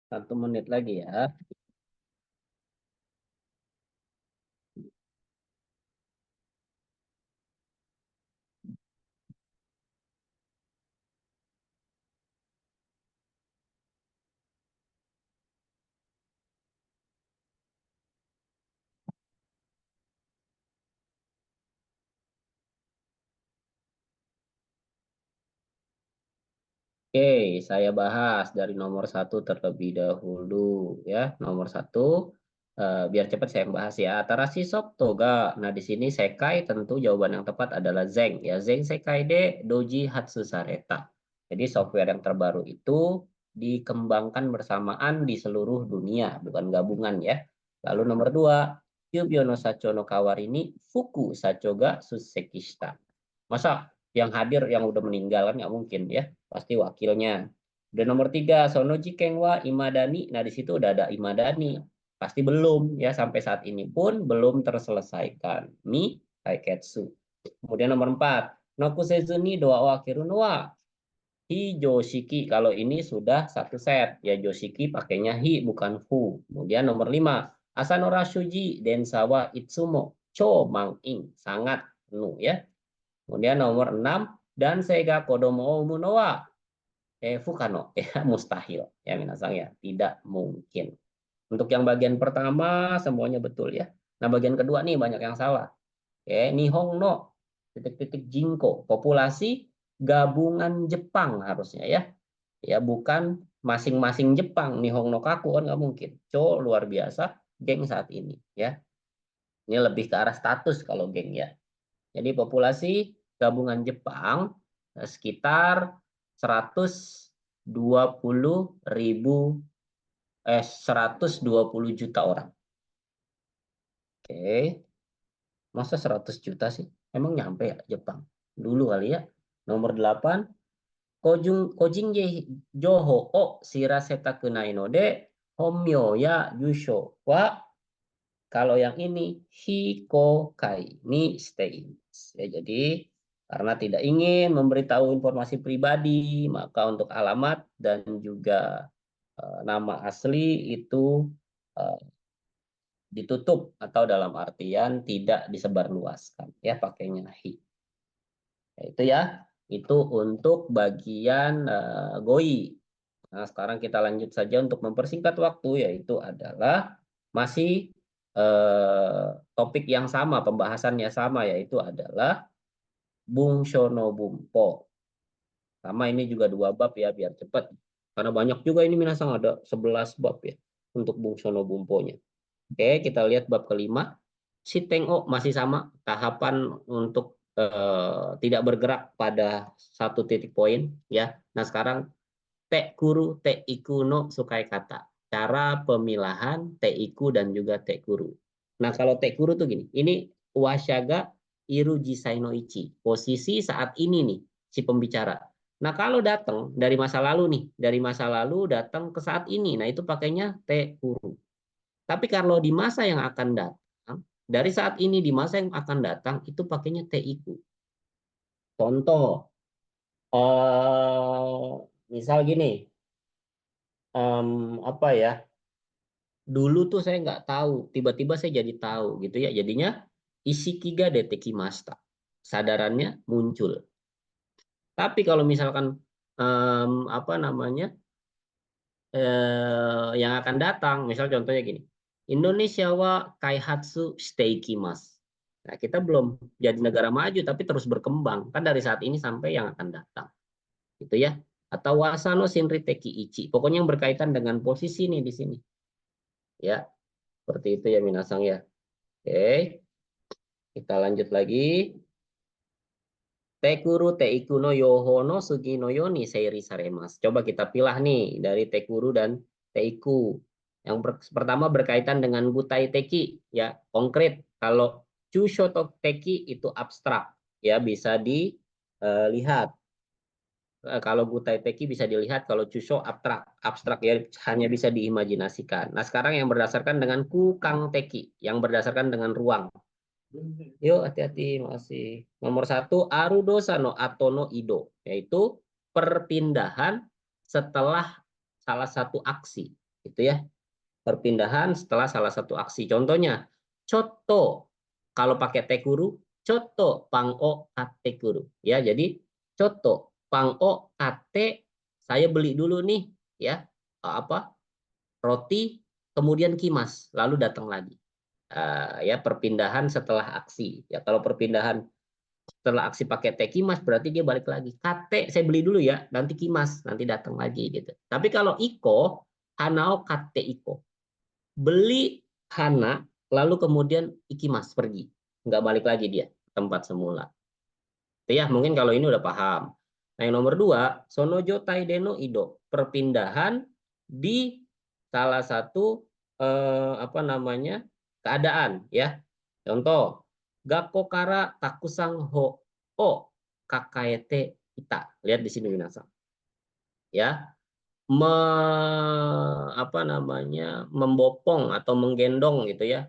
A: 1 menit lagi ya. Oke, saya bahas dari nomor 1 terlebih dahulu ya. Nomor 1, biar cepat saya bahas ya. Atarashi Toga. Nah, di sini sekai tentu jawaban yang tepat adalah Zeng ya. Zeng sekai de doji hatsu sareta. Jadi software yang terbaru itu dikembangkan bersamaan di seluruh dunia, bukan gabungan ya. Lalu nomor 2, Kyubyo no Sacho no Kawarini Fuku Sacho ga Susekishita. Masa yang hadir yang udah meninggal kan nggak mungkin ya, pasti wakilnya. Dan nomor 3, Sonoji Kengwa Imadani. Nah di situ udah ada Imadani, pasti belum ya, sampai saat ini pun belum terselesaikan. Mi Taiketsu. Kemudian nomor 4, Nokusezuni Doa wa Kirunwa Hi Joshiki. Kalau ini sudah 1 set ya, Joshiki pakainya hi bukan fu. Kemudian nomor 5, Asanora Shuji Densawa Itsumo Cho Manging, sangat penuh ya. Kemudian nomor 6, dan Sega Kodomo Munowa Fukano, ya mustahil ya minasang ya, tidak mungkin. Untuk yang bagian pertama semuanya betul ya. Nah bagian kedua nih banyak yang salah. Nihong no titik-titik Jinko, populasi gabungan Jepang harusnya ya. Ya bukan masing-masing Jepang. Nihong no Kaku kan nggak mungkin. Luar biasa geng saat ini ya. Ini lebih ke arah status kalau geng ya. Jadi populasi gabungan Jepang sekitar 120 juta orang. Oke. Masa 100 juta sih? Emang nyampe ya Jepang? Dulu kali ya. Nomor 8, Kojing Joho o Shiraseta kunai no de Homyo ya Yusho wa. Kalau yang ini Hikokai ni stay. Ya, jadi karena tidak ingin memberitahu informasi pribadi, maka untuk alamat dan juga nama asli itu ditutup atau dalam artian tidak disebarluaskan ya, pakainya hi. Ya, itu untuk bagian goi. Nah, sekarang kita lanjut saja untuk mempersingkat waktu, yaitu adalah masih topik yang sama, pembahasannya sama, yaitu adalah Bungsho no Bumpo. Sama ini juga 2 bab ya, biar cepat. Karena banyak juga ini minasang, ada 11 bab ya untuk Bungsho no Bumpo-nya. Oke, kita lihat bab kelima. Shitengo masih sama, tahapan untuk tidak bergerak pada 1 titik poin ya. Nah, sekarang tekuru, teiku no sukai kata. Cara pemilahan teiku dan juga tekuru. Nah, kalau tekuru tuh gini. Ini washaga iru jisai no ichi. Posisi saat ini nih si pembicara. Nah, kalau datang dari masa lalu nih, dari masa lalu datang ke saat ini. Nah, itu pakainya tekuru. Tapi kalau di masa yang akan datang, dari saat ini di masa yang akan datang itu pakainya teiku. Contoh, misal gini, apa ya? Dulu tuh saya nggak tahu, tiba-tiba saya jadi tahu gitu ya. Jadinya Ishikiga detekimashita. Sadarannya muncul. Tapi kalau misalkan apa namanya? Yang akan datang, misal contohnya gini. Indonesia wa kaihatsu shite ikimasu. Nah, kita belum jadi negara maju tapi terus berkembang kan dari saat ini sampai yang akan datang. Gitu ya. Atau wasano shinri teki ichi. Pokoknya yang berkaitan dengan posisi nih di sini. Ya. Seperti itu ya minasang ya. Oke. Kita lanjut lagi. Tekuru teiku no yoho no sugi no yoni seiri saremas. Coba kita pilah nih dari tekuru dan teiku. Yang pertama berkaitan dengan butai teki ya, konkret. Kalau chushoto teki itu abstrak ya, bisa dilihat. Kalau butai teki bisa dilihat, kalau chusho abstrak ya, hanya bisa diimajinasikan. Nah, sekarang yang berdasarkan dengan kukang teki, yang berdasarkan dengan ruang. Yuk, hati-hati, masih. Nomor 1, arudosa no ato no ido, yaitu perpindahan setelah salah satu aksi. gitu ya. Perpindahan setelah salah satu aksi. Contohnya, coto kalau pakai tekuru, coto pang-o kate kuru. Ya, jadi coto pang-o kate, saya beli dulu nih ya, roti, kemudian kimas, lalu datang lagi. Ya, perpindahan setelah aksi. Ya, kalau perpindahan setelah aksi pakai te kimas berarti dia balik lagi. Kate saya beli dulu ya, nanti kimas, nanti datang lagi gitu. Tapi kalau iko, hanao kate iko. Beli hana, lalu kemudian ikimas pergi. Nggak balik lagi dia ke tempat semula. Ya, mungkin kalau ini udah paham. Nah, yang nomor 2, sonojo taideno ido. Perpindahan di salah satu keadaan ya. Contoh, gakko kara takusang ho o kakaete ita. Lihat di sini minasang. Ya, membopong atau menggendong gitu ya.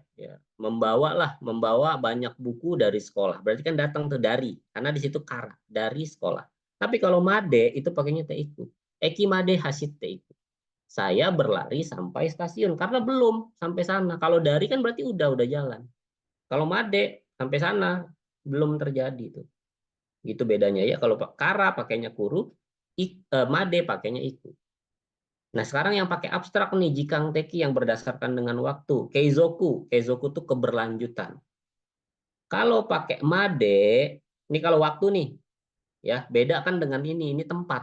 A: Membawa banyak buku dari sekolah. Berarti kan datang tuh dari, karena di situ kara, dari sekolah. Tapi kalau made itu pakainya teiku. Eki made hasit teiku. Saya berlari sampai stasiun karena belum sampai sana. Kalau dari kan berarti udah jalan. Kalau made sampai sana belum terjadi tuh. Gitu bedanya ya. Kalau kara pakainya kuru, made pakainya iku. Nah, sekarang yang pakai abstrak nih, jikang teki yang berdasarkan dengan waktu. Keizoku itu keberlanjutan. Kalau pakai made, ini kalau waktu nih, ya beda kan dengan ini tempat.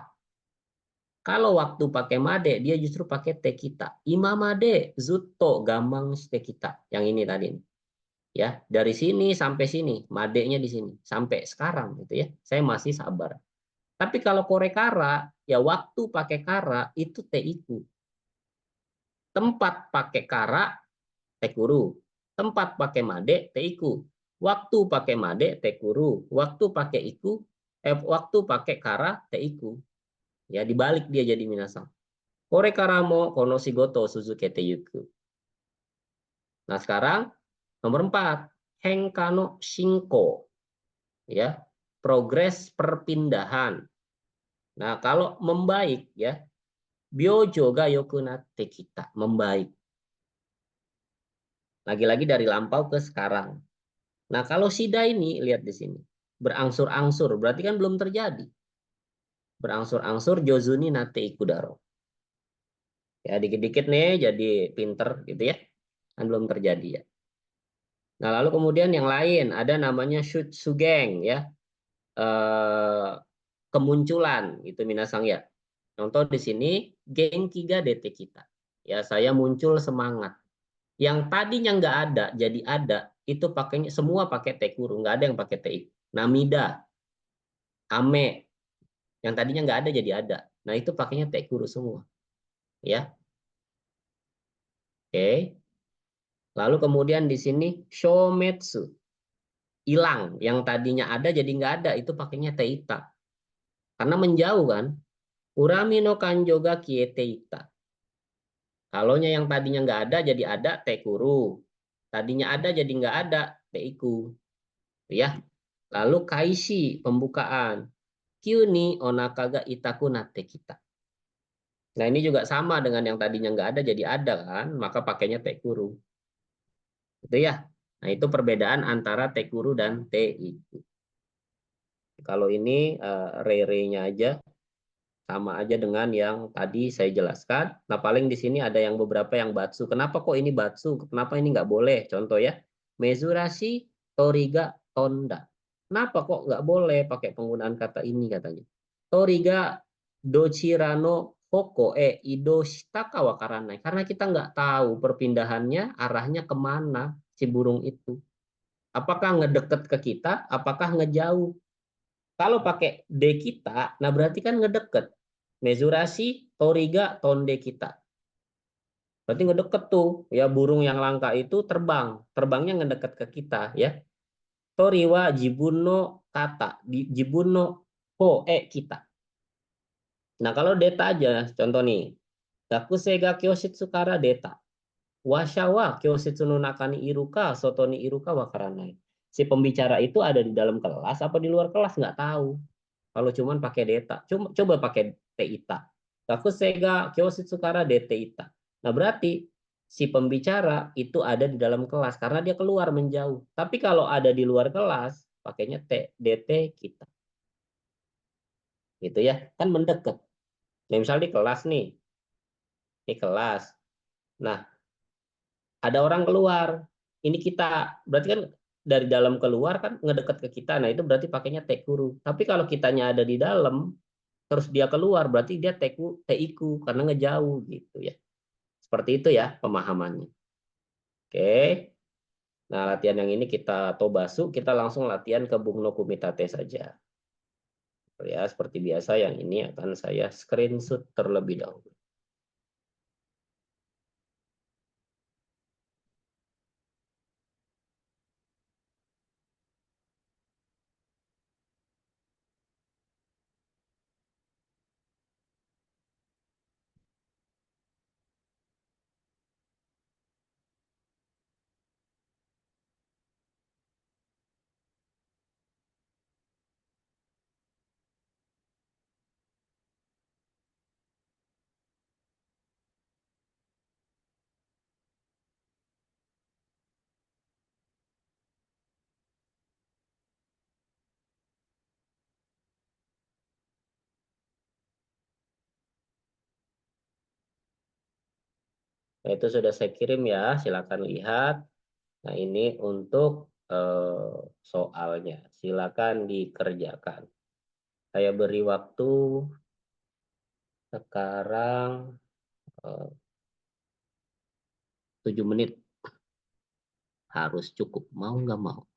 A: Kalau waktu pakai made, dia justru pakai tekita. Imamade, zutto, gamang tekita. Yang ini tadi. Ya, dari sini sampai sini, madenya di sini. Sampai sekarang gitu ya. Saya masih sabar. Tapi kalau korekara, ya waktu pakai kara, itu teiku. Tempat pakai kara, tekuru. Tempat pakai made, teiku. Waktu pakai made, tekuru. Waktu pakai iku, waktu pakai kara, teiku. Ya, dibalik dia jadi minasang. Kore karamo kono shigoto suzukete yuku. Nah, sekarang nomor 4, henkano shinko. Ya, progres perpindahan. Nah, kalau membaik ya, byojo ga yoku natte kita, membaik. Lagi-lagi dari lampau ke sekarang. Nah, kalau sida ini lihat di sini, berangsur-angsur, berarti kan belum terjadi. Berangsur-angsur jozuni nate ikudaro. Ya, dikit-dikit nih jadi pinter gitu ya. Kan belum terjadi ya. Nah, lalu kemudian yang lain ada namanya shutsugeng ya. Kemunculan itu minasang ya. Contoh di sini genki ga dete kita. Ya, saya muncul semangat. Yang tadinya nggak ada jadi ada, itu pakainya semua pakai tekuru, nggak ada yang pakai tei. Namida, ame, yang tadinya nggak ada jadi ada. Nah, itu pakainya tekuru semua. Ya. Oke. Lalu kemudian di sini shometsu. Hilang, yang tadinya ada jadi nggak ada, itu pakainya teita. Karena menjauh kan. Urami no kanjoga kiete ita. Kalonya yang tadinya nggak ada jadi ada, tekuru. Tadinya ada jadi nggak ada, teiku. Ya. Lalu kaishi, pembukaan. Kyuni onakaga itaku nate kita. Nah, ini juga sama dengan yang tadinya nggak ada jadi ada kan, maka pakainya tekuru. Gitu ya. Nah, itu perbedaan antara tekuru dan teiku. Kalau ini re-re-nya aja sama aja dengan yang tadi saya jelaskan. Nah, paling di sini ada yang beberapa yang batsu. Kenapa kok ini batsu? Kenapa ini nggak boleh? Contoh ya, mezurashi toriga tonda. Kenapa kok nggak boleh pakai penggunaan kata ini katanya? Toriga dochirano hoko ido shitaka wakaranai. Karena kita nggak tahu perpindahannya arahnya kemana si burung itu. Apakah ngedeket ke kita? Apakah ngejauh? Kalau pakai de kita, nah berarti kan ngedeket. Mezurashi toriga tonde kita. Berarti ngedeket tuh. Ya, burung yang langka itu terbang. Terbangnya ngedeket ke kita ya. Toriwa jibuno kata, jibuno ho kita. Nah, kalau deta aja, contoh nih. Gakusei ga kyoshitsu kara deta. Washawa kyoshitsu no nakani iruka, sotoni iruka wakaranai. Si pembicara itu ada di dalam kelas apa di luar kelas nggak tahu. Kalau cuman pakai deta, coba pakai teita. Gakusei ga kyoshitsu kara dete ita. Nah, berarti si pembicara itu ada di dalam kelas karena dia keluar menjauh. Tapi kalau ada di luar kelas, pakainya DT kita. Gitu ya, kan mendekat. Nah, misal di kelas nih, di kelas. Nah, ada orang keluar. Ini kita, berarti kan dari dalam keluar kan ngedekat ke kita. Nah, itu berarti pakainya T huruf. Tapi kalau kitanya ada di dalam, terus dia keluar, berarti dia TIQ karena ngejauh gitu ya. Seperti itu ya pemahamannya. Oke. Nah, latihan yang ini kita tobasu, kita langsung latihan ke Bung no Kumitate saja. Ya, seperti biasa yang ini akan saya screenshot terlebih dahulu. Nah, itu sudah saya kirim ya, silakan lihat. Nah, ini untuk soalnya, silakan dikerjakan. Saya beri waktu sekarang 7 menit. Harus cukup, mau nggak mau.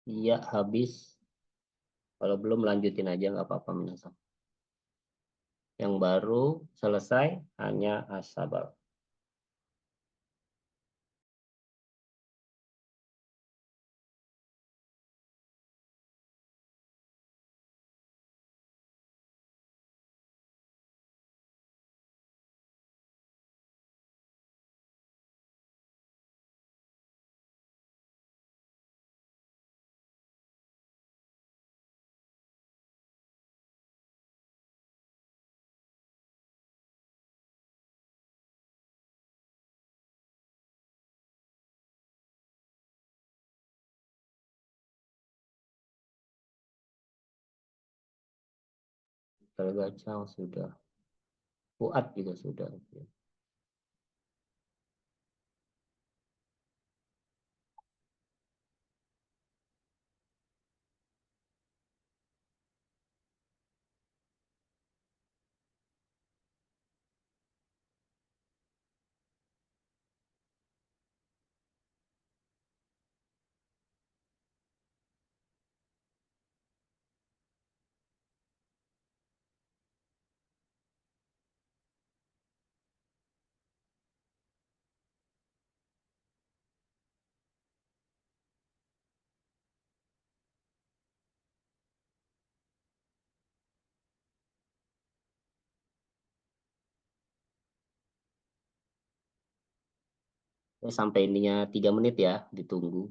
A: Iya, habis. Kalau belum lanjutin aja nggak apa-apa minasan. Yang baru selesai hanya asabar. Tergacang sudah. Fuad juga sudah. Sampai ininya 3 menit ya, ditunggu.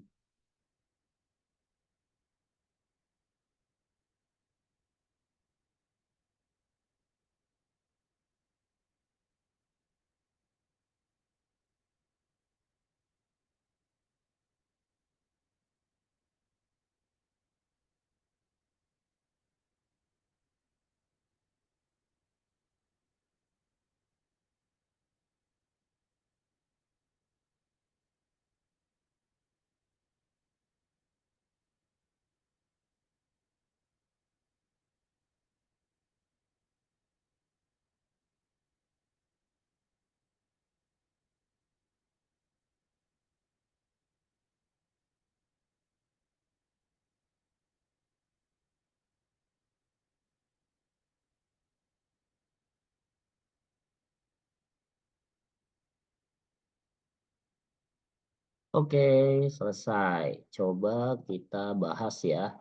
A: Oke, selesai. Coba kita bahas ya,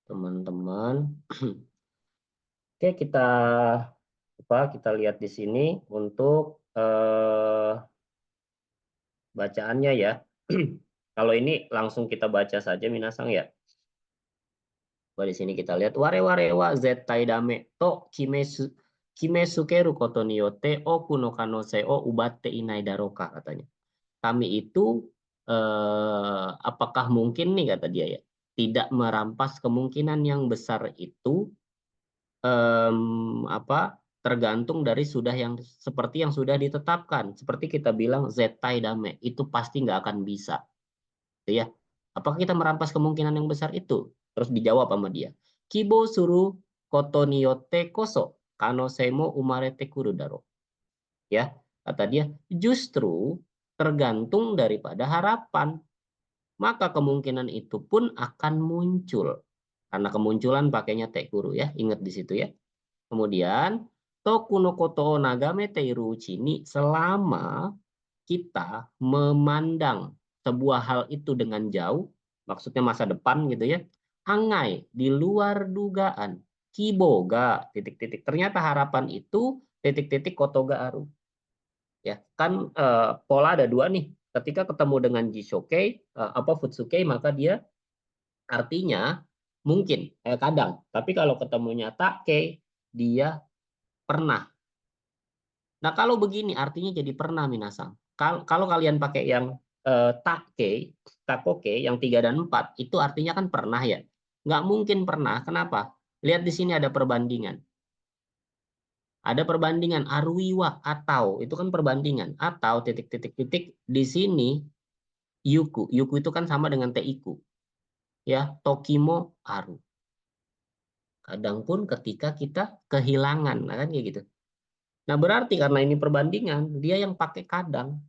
A: teman-teman. Oke, kita lihat di sini untuk bacaannya ya. Kalau ini langsung kita baca saja minasang ya. Di sini kita lihat ware-ware wa zettai dame to kimesukeru koto ni yotte oku no kanosei o ubatte inai daroka katanya. Kami itu apakah mungkin nih kata dia ya, tidak merampas kemungkinan yang besar itu tergantung dari yang seperti yang sudah ditetapkan. Seperti kita bilang zettai dame itu pasti nggak akan bisa. Gitu ya. Apakah kita merampas kemungkinan yang besar itu? Terus dijawab sama dia. Kibo suru koto niyote koso kanosemo umarete kuru daro. Ya, kata dia, justru tergantung daripada harapan. Maka kemungkinan itu pun akan muncul. Karena kemunculan pakainya tekuru ya, ingat di situ ya. Kemudian, toku no koto nagame teiru uchini, selama kita memandang sebuah hal itu dengan jauh, maksudnya masa depan gitu ya, angai, di luar dugaan, kiboga, titik-titik. Ternyata harapan itu titik-titik kotoga aru. Ya, kan pola ada dua nih. Ketika ketemu dengan jishoke, futsukei, maka dia artinya mungkin, kadang. Tapi kalau ketemunya take, dia pernah. Nah, kalau begini artinya jadi pernah minasang. Kalau kalian pakai yang takoke, yang 3 dan 4, itu artinya kan pernah ya. Nggak mungkin pernah. Kenapa? Lihat di sini ada perbandingan. Ada perbandingan aruiwa atau, itu kan perbandingan. Atau titik-titik-titik di sini yuku. Yuku itu kan sama dengan teiku. Ya, tokimo aru. Kadang pun ketika kita kehilangan, nah kan kayak gitu. Nah, berarti karena ini perbandingan, dia yang pakai kadang.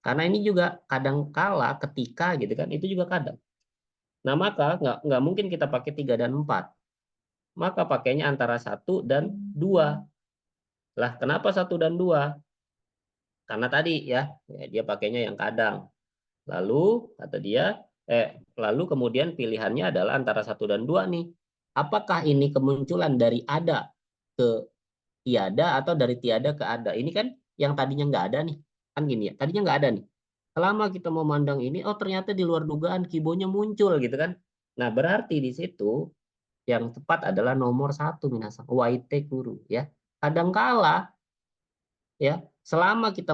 A: Karena ini juga kadang kala ketika gitu kan, itu juga kadang. Nah, maka nggak mungkin kita pakai 3 dan 4. Maka pakainya antara 1 dan 2. Lah, kenapa 1 dan 2? Karena tadi ya dia pakainya yang kadang. Lalu kata dia, lalu kemudian pilihannya adalah antara 1 dan 2 nih. Apakah ini kemunculan dari ada ke tiada atau dari tiada ke ada? Ini kan yang tadinya nggak ada nih. Kan gini ya, tadinya nggak ada nih. Selama kita memandang ini, oh ternyata di luar dugaan kibonya muncul gitu kan. Nah, berarti di situ yang tepat adalah nomor 1 minasan, waite guru ya. Kadangkala ya, selama kita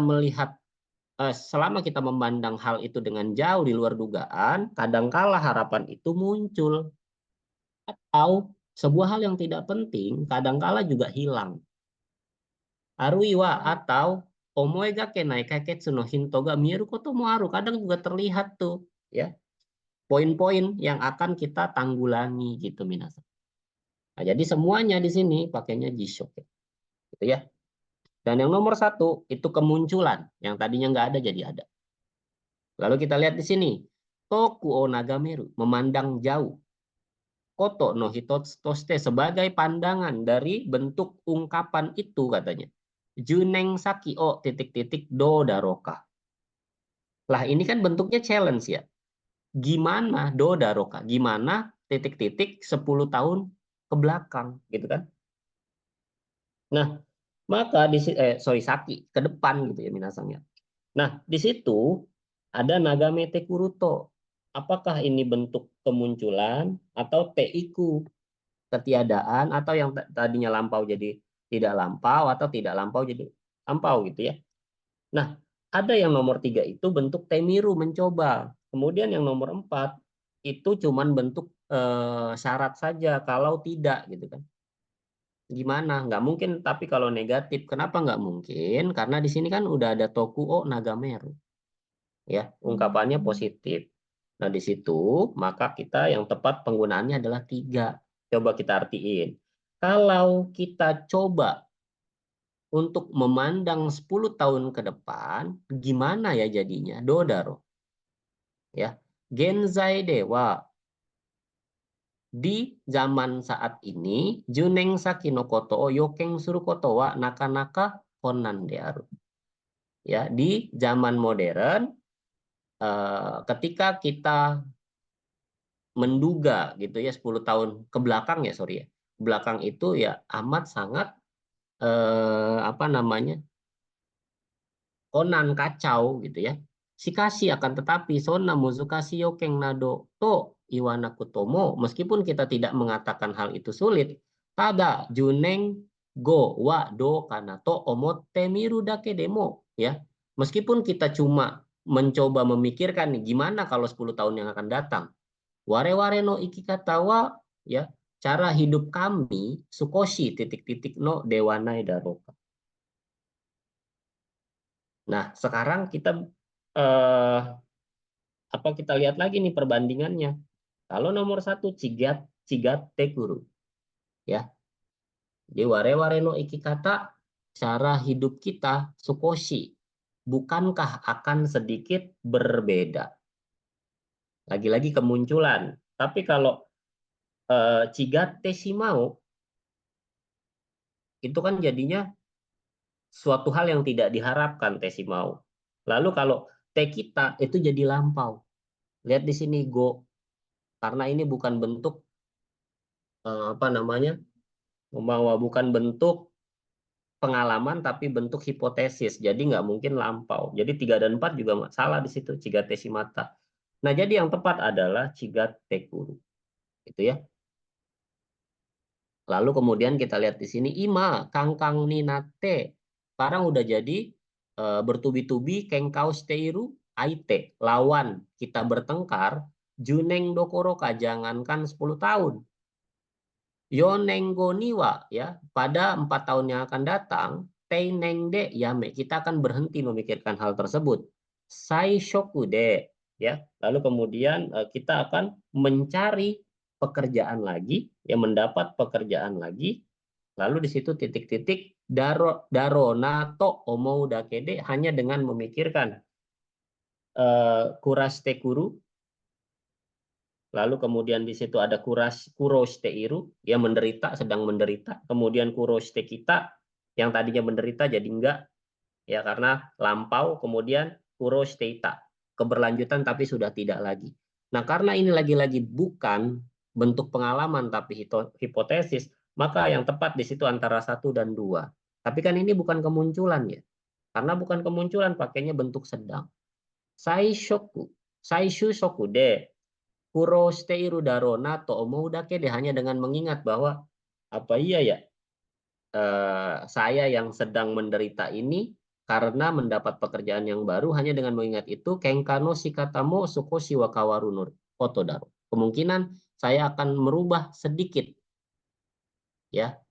A: memandang hal itu dengan jauh di luar dugaan, kadangkala harapan itu muncul. Atau sebuah hal yang tidak penting, kadangkala juga hilang. Aruiwa atau omoe ga kenai kaketsu no hinto ga mieru koto mo aru. Kadang juga terlihat tuh, ya. Poin-poin yang akan kita tanggulangi gitu minasan. Nah, jadi semuanya di sini pakainya Jishok ya. Gitu ya. Dan yang nomor 1 itu kemunculan, yang tadinya nggak ada jadi ada. Lalu kita lihat di sini, toku o nagameru, memandang jauh. Koto no hitotoste, sebagai pandangan dari bentuk ungkapan itu katanya. Juneng saki o titik-titik do daroka. Lah ini kan bentuknya challenge ya. Gimana do daroka? Gimana titik-titik 10 tahun ke belakang gitu kan. Nah, maka saki ke depan gitu ya minasangnya. Nah, di situ ada nagamete kuruto. Apakah ini bentuk kemunculan atau teiku, ketiadaan, atau yang tadinya lampau jadi tidak lampau, atau tidak lampau jadi lampau gitu ya. Nah, ada yang nomor 3 itu bentuk temiru, mencoba. Kemudian yang nomor 4 itu cuman bentuk syarat saja kalau tidak gitu kan. Gimana? Nggak mungkin, tapi kalau negatif. Kenapa nggak mungkin? Karena di sini kan udah ada tokuo nagameru. Ya, ungkapannya positif. Nah, di situ maka kita yang tepat penggunaannya adalah 3. Coba kita artiin. Kalau kita coba untuk memandang 10 tahun ke depan, gimana ya jadinya? Dodaro. Ya. Genzai dewa. Di zaman saat ini, juneng saki no koto o yokeng suru koto wa nakanaka konan dearu. Ya, di zaman modern, ketika kita menduga gitu ya 10 tahun ke belakang ya, sorry ya. Belakang itu ya amat sangat konan, kacau gitu ya. Shikashi, akan tetapi sonna muzukashi yokeng nado to iwana kutomo, meskipun kita tidak mengatakan hal itu sulit, tada juneng go wa do kanato omotte miru dake demo ya. Meskipun kita cuma mencoba memikirkan nih, gimana kalau 10 tahun yang akan datang. Ware-ware no ikikata wa ya, cara hidup kami sukoshi titik-titik no dewanai daroka. Nah, sekarang kita kita lihat lagi nih perbandingannya. Kalau nomor 1 cigate guru. Ya. Di ware-ware no ikikata, cara hidup kita sukoshi, bukankah akan sedikit berbeda? Lagi-lagi kemunculan. Tapi kalau cigate shimau, itu kan jadinya suatu hal yang tidak diharapkan tesimau. Lalu kalau te kita itu jadi lampau. Lihat di sini go, karena ini bukan bentuk bukan bentuk pengalaman tapi bentuk hipotesis. Jadi nggak mungkin lampau. Jadi 3 dan 4 juga salah di situ, cigate shimata. Nah, jadi yang tepat adalah cigate kuru. Itu ya. Lalu kemudian kita lihat di sini ima kangkang ninate. Sekarang udah jadi bertubi-tubi kengkau steiru aite, lawan kita bertengkar, juneng dokoroka, jangankan 10 tahun. Yonenggo niwa ya, pada 4 tahun yang akan datang, teinengde yame, kita akan berhenti memikirkan hal tersebut. Saishoku de ya. Lalu kemudian kita akan mencari pekerjaan lagi, ya, mendapat pekerjaan lagi. Lalu di situ titik-titik daro nato omou dakede, hanya dengan memikirkan kuraste kuru lalu kemudian di situ ada kuroshite iru, dia menderita, sedang menderita, kemudian kuroshite kita, yang tadinya menderita jadi enggak, ya karena lampau, kemudian kuroshite ita, keberlanjutan tapi sudah tidak lagi. Nah, karena ini lagi-lagi bukan bentuk pengalaman tapi hipotesis, maka yang tepat di situ antara 1 dan 2. Tapi kan ini bukan kemunculan ya. Karena bukan kemunculan, pakainya bentuk sedang. Saishu shoku de kuroshite iru daro na to omou dake de, hanya dengan mengingat bahwa apa iya ya, saya yang sedang menderita ini karena mendapat pekerjaan yang baru, hanya dengan mengingat itu kenkano shikatamo sukoshi wa kawaru no otodaro. Kemungkinan saya akan merubah sedikit ya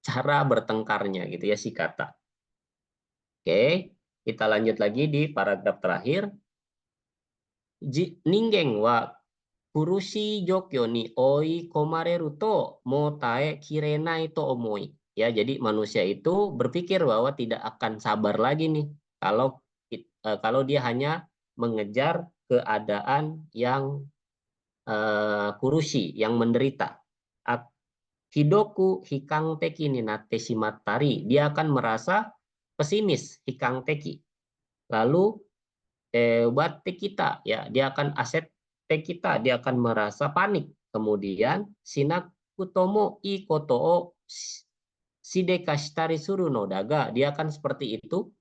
A: cara bertengkarnya gitu ya shikata. Oke, kita lanjut lagi di paragraf terakhir. Ningen wa kurushi jokyo ni oi komareru to mo tae kirenai to omoi. Ya, jadi manusia itu berpikir bahwa tidak akan sabar lagi nih kalau dia hanya mengejar keadaan yang kurushi, yang menderita. Hidoku hikang teki ni nate shimattari, dia akan merasa pesimis, hikang teki. Lalu bate kita ya, dia akan aset kita, dia akan merasa panik. Kemudian sinakutomo ikoto shideka shitari suru no daga, dia akan seperti itu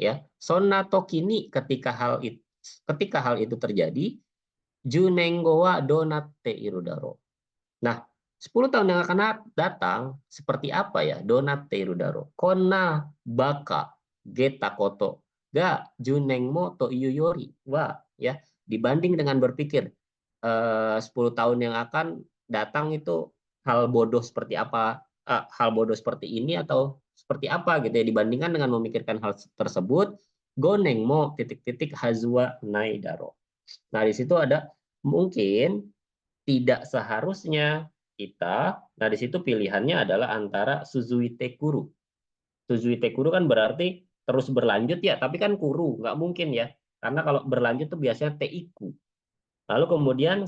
A: ya. Sonna tokini, ketika hal itu terjadi, junengo wa donatte irudaro. Nah, 10 tahun yang akan datang seperti apa ya donatte irudaro. Konna baka geta koto ga junengmo to iyuyori wa, ya, dibanding dengan berpikir 10 tahun yang akan datang itu hal bodoh seperti apa, hal bodoh seperti ini atau seperti apa gitu ya, dibandingkan dengan memikirkan hal tersebut, gonengmo titik-titik hazwa naidaro. Nah, di situ ada mungkin tidak seharusnya kita, nah di situ pilihannya adalah antara suzuite kuru. Suzuite kuru kan berarti terus berlanjut ya, tapi kan kuru, nggak mungkin ya. Karena kalau berlanjut itu biasanya teiku. Lalu kemudian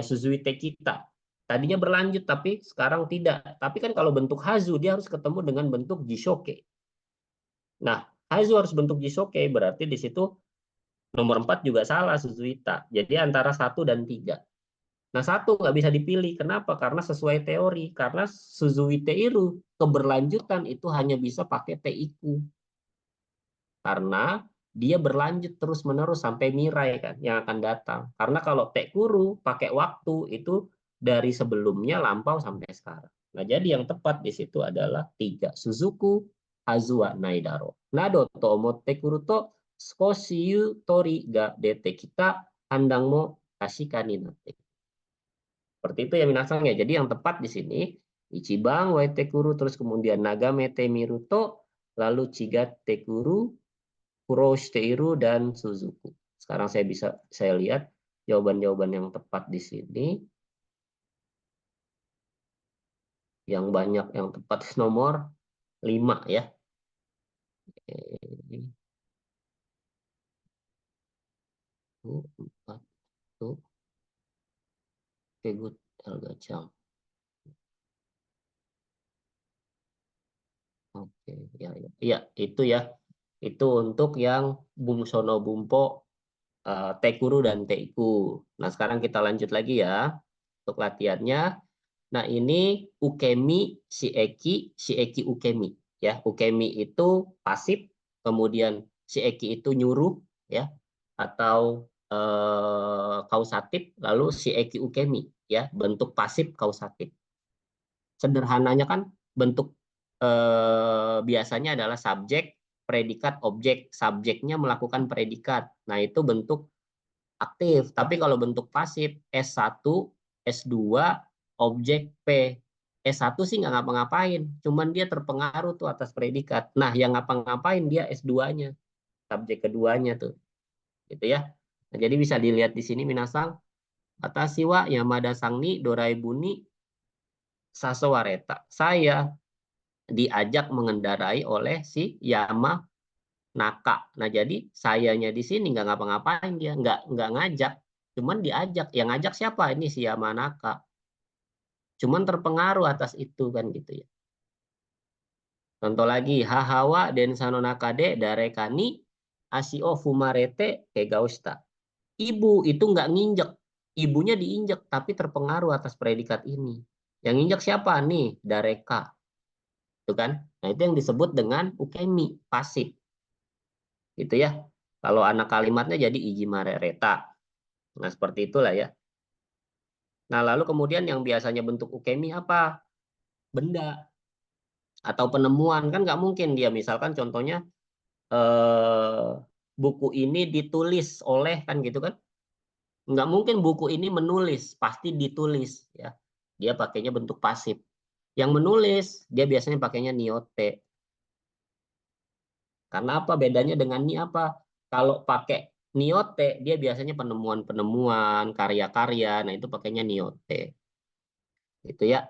A: suzuite kita. Tadinya berlanjut tapi sekarang tidak. Tapi kan kalau bentuk hazu dia harus ketemu dengan bentuk jishoke. Nah, hazu harus bentuk jishoke, berarti di situ nomor 4 juga salah suzuita. Jadi antara 1 dan 3. Nah, 1 nggak bisa dipilih. Kenapa? Karena sesuai teori. Karena suzuite iru, keberlanjutan itu hanya bisa pakai teiku. Karena dia berlanjut terus-menerus sampai mirai kan yang akan datang. Karena kalau tekuru pakai waktu itu dari sebelumnya lampau sampai sekarang. Nah, jadi yang tepat di situ adalah 3. Suzuku, Hazua, Naidaro. Nado to omotte kuru to skoshiyu tori ga dete kita handangmo tashikani nate. Seperti itu ya minasang ya. Jadi yang tepat di sini Ichiban waite kuru, terus kemudian nagamete miruto, lalu chigate kuru, kuroshite iru, dan suzuku. Sekarang saya lihat jawaban-jawaban yang tepat di sini. Yang banyak yang tepat nomor 5 ya. Oke. 4 tuh. Oke, good. Elgacang. Oke, ya, ya. Ya, itu ya. Itu untuk yang bungsono bumpo, tekuru dan teiku. Nah, sekarang kita lanjut lagi ya untuk latihannya. Nah, ini ukemi shieki ukemi ya. Ukemi itu pasif, kemudian shieki itu nyuruh ya, atau kausatif, lalu shieki ukemi ya, bentuk pasif kausatif. Sederhananya kan bentuk biasanya adalah subjek, predikat, objek. Subjeknya melakukan predikat. Nah, itu bentuk aktif. Tapi kalau bentuk pasif, S1, S2, objek P. S1 sih nggak ngapa-ngapain, cuman dia terpengaruh tuh atas predikat. Nah, yang ngapa-ngapain dia S2-nya, subjek keduanya tuh. Gitu ya. Nah, jadi bisa dilihat di sini minasang. Watashi wa Yamada Sangni Doraibuni Sasowareta. Saya diajak mengendarai oleh si Yama Naka. Nah, jadi sayanya di sini nggak ngapa-ngapain, dia nggak ngajak, cuman diajak. Yang ngajak siapa? Ini si Yamanaka. Cuman terpengaruh atas itu kan gitu ya. Contoh lagi, hahawa den sanonakade darekani asio fumarete kegausta. Ibu itu nggak nginjek, ibunya diinjek tapi terpengaruh atas predikat ini. Yang nginjek siapa nih? Dareka, itu kan? Nah itu yang disebut dengan ukemi pasif, gitu ya. Kalau anak kalimatnya jadi ijimarereta. Nah seperti itulah ya. Nah lalu kemudian yang biasanya bentuk ukemi apa? Benda atau penemuan kan nggak mungkin dia misalkan contohnya eh, buku ini ditulis oleh kan gitu kan? Nggak mungkin buku ini menulis, pasti ditulis ya. Dia pakainya bentuk pasif. Yang menulis dia biasanya pakainya niote. Karena apa bedanya dengan ni apa? Kalau pakai niote dia biasanya penemuan-penemuan, karya-karya. Nah, itu pakainya niote. Itu ya.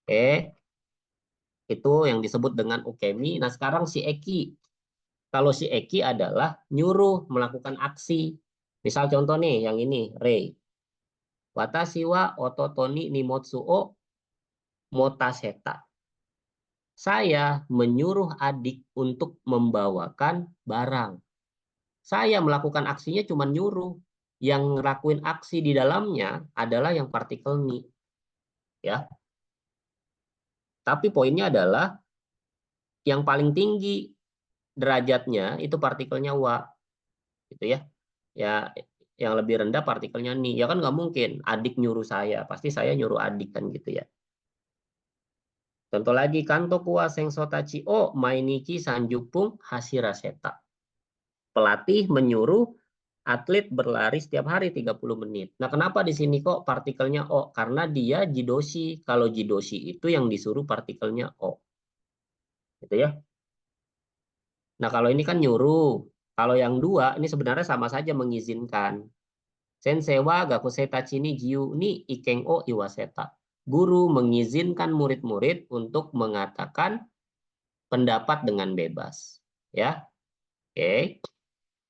A: Oke, itu yang disebut dengan ukemi. Nah, sekarang si eki. Kalau si eki adalah nyuruh melakukan aksi. Misal contoh nih yang ini, rei. Watashi wa ototoni nimotsu o motaseta. Saya menyuruh adik untuk membawakan barang. Saya melakukan aksinya cuma nyuruh. Yang ngelakuin aksi di dalamnya adalah yang partikel ni. Ya. Tapi poinnya adalah yang paling tinggi derajatnya itu partikelnya wa. Gitu ya. Ya, yang lebih rendah partikelnya ni. Ya kan nggak mungkin adik nyuruh saya. Pasti saya nyuruh adik kan gitu ya. Contoh lagi, kanto kuwa sengsotachi o mainichi sanjupung hasiraseta. Pelatih menyuruh atlet berlari setiap hari 30 menit. Nah, kenapa di sini kok partikelnya O? Karena dia jidoshi. Kalau jidoshi itu yang disuruh partikelnya O. Gitu ya. Nah, kalau ini kan nyuruh. Kalau yang dua, ini sebenarnya sama saja mengizinkan. Sensei wa gakusetachi ni jiu ni ikeng o iwaseta. Guru mengizinkan murid-murid untuk mengatakan pendapat dengan bebas. Ya, oke.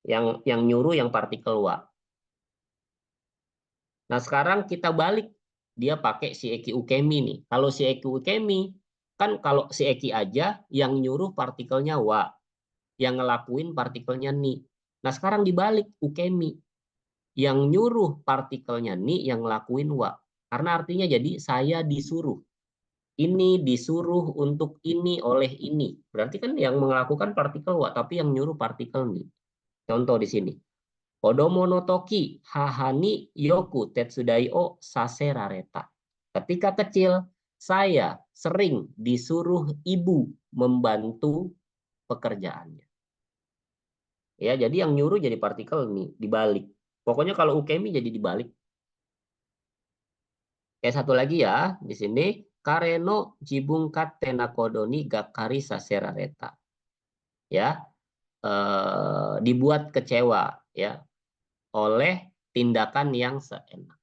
A: Yang nyuruh yang partikel wa. Nah, sekarang kita balik. Dia pakai si Eki Ukemi nih. Kalau si Eki Ukemi, kan kalau si Eki aja yang nyuruh partikelnya wa. Yang ngelakuin partikelnya ni. Nah, sekarang dibalik Ukemi. Yang nyuruh partikelnya ni, yang ngelakuin wa. Karena artinya jadi saya disuruh. Ini disuruh untuk ini oleh ini. Berarti kan yang melakukan partikel wa, tapi yang nyuruh partikel ni. Contoh di sini. Kodomo no toki hahani yoku tetsudai o saserareta. Ketika kecil, saya sering disuruh ibu membantu pekerjaannya. Ya, jadi yang nyuruh jadi partikel nih, dibalik. Pokoknya kalau ukemi jadi dibalik. Satu lagi ya, di sini kareno jibungkat tenakodoni gakari saserareta. Ya, dibuat kecewa ya oleh tindakan yang seenak.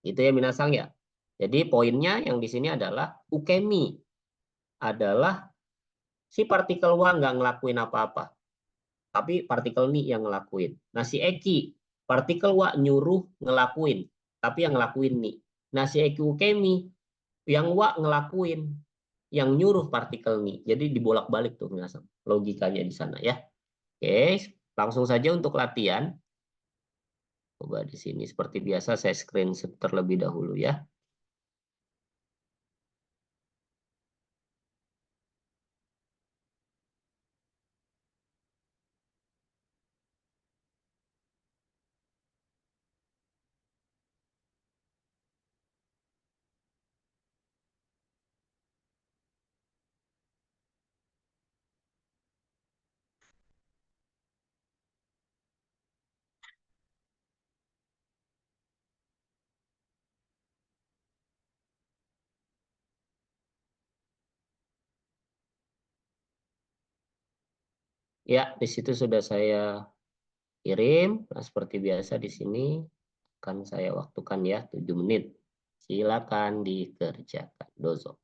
A: Itu ya minasang ya. Jadi poinnya yang di sini adalah ukemi adalah si partikel wa nggak ngelakuin apa-apa. Tapi partikel ni yang ngelakuin. Nah si eki, partikel wa nyuruh ngelakuin. Tapi yang ngelakuin ni. Nah si eki ukemi, yang wa ngelakuin. Yang nyuruh partikel ni. Jadi dibolak-balik tuh minasang. Logikanya di sana ya. Oke, langsung saja untuk latihan. Coba di sini seperti biasa saya screenshot terlebih dahulu ya. Ya, di situ sudah saya kirim. Nah, seperti biasa di sini akan saya waktukan ya 7 menit. Silakan dikerjakan. Dozo.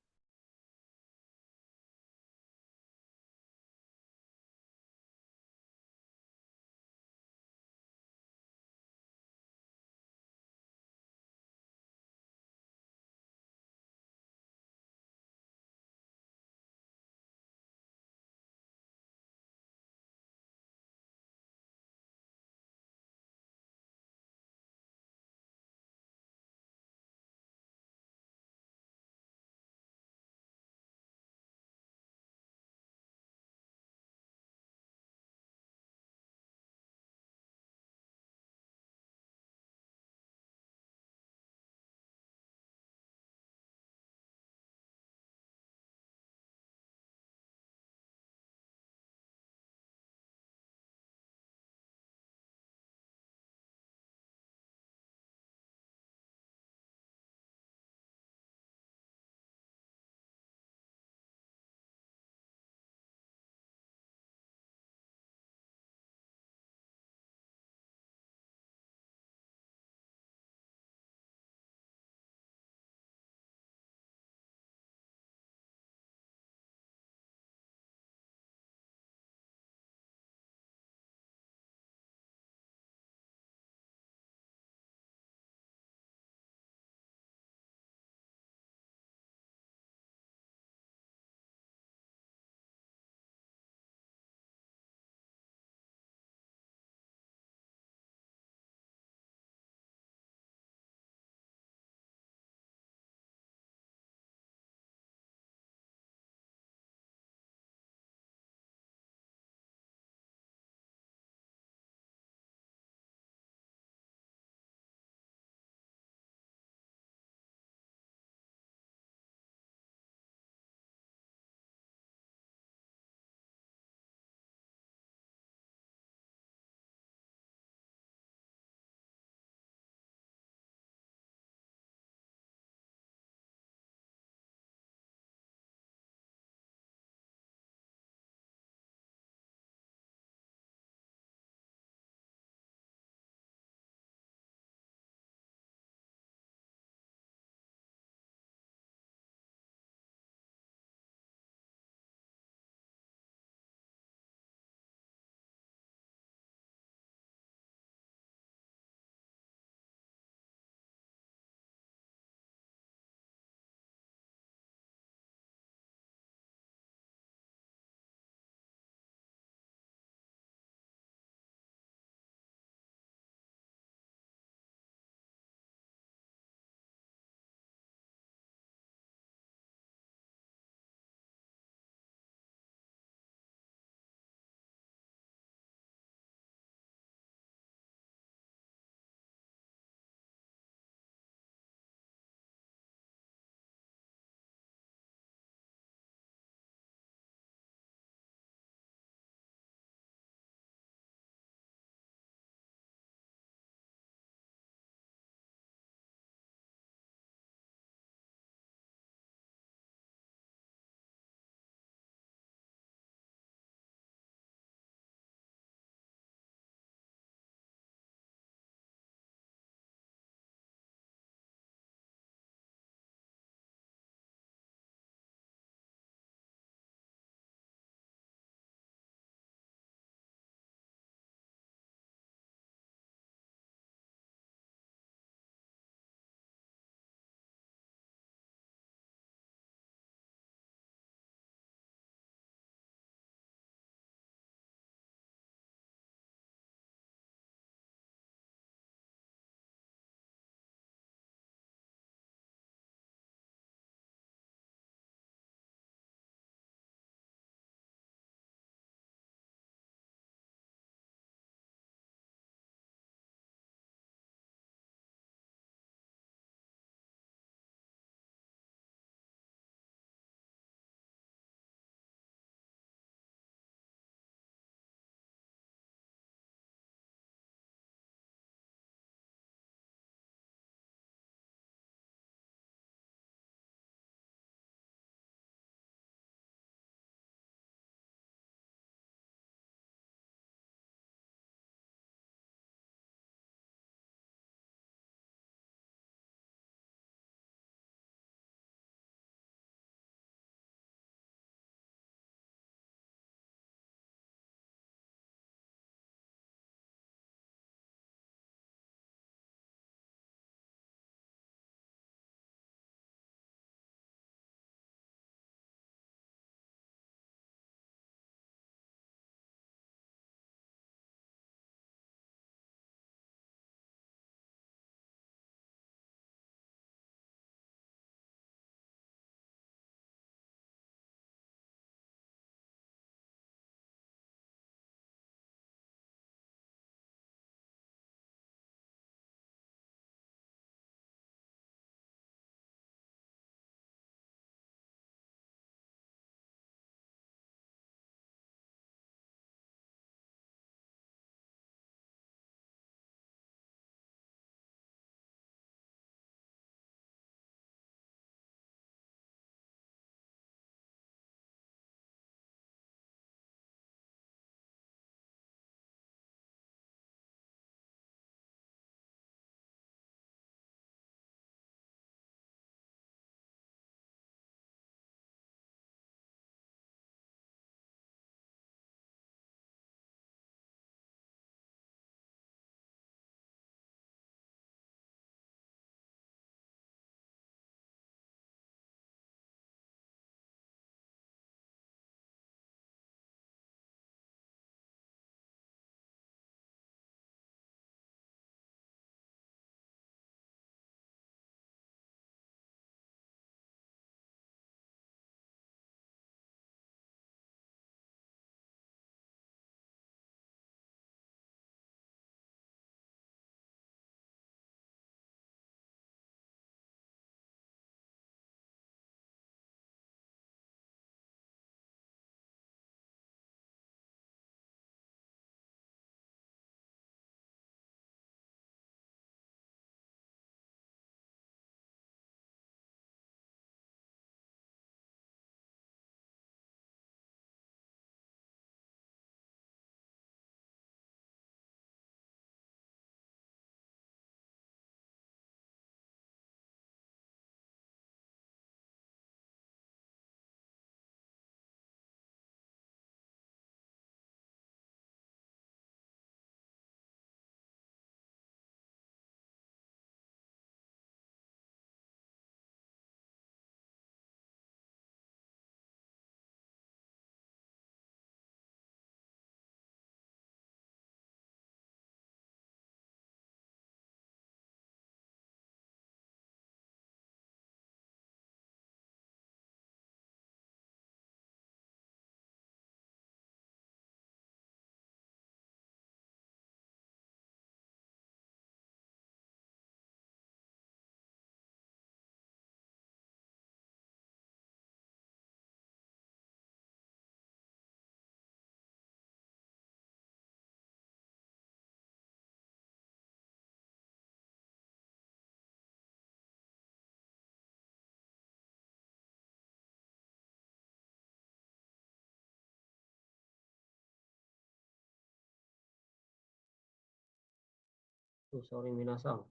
A: Sorry minasang.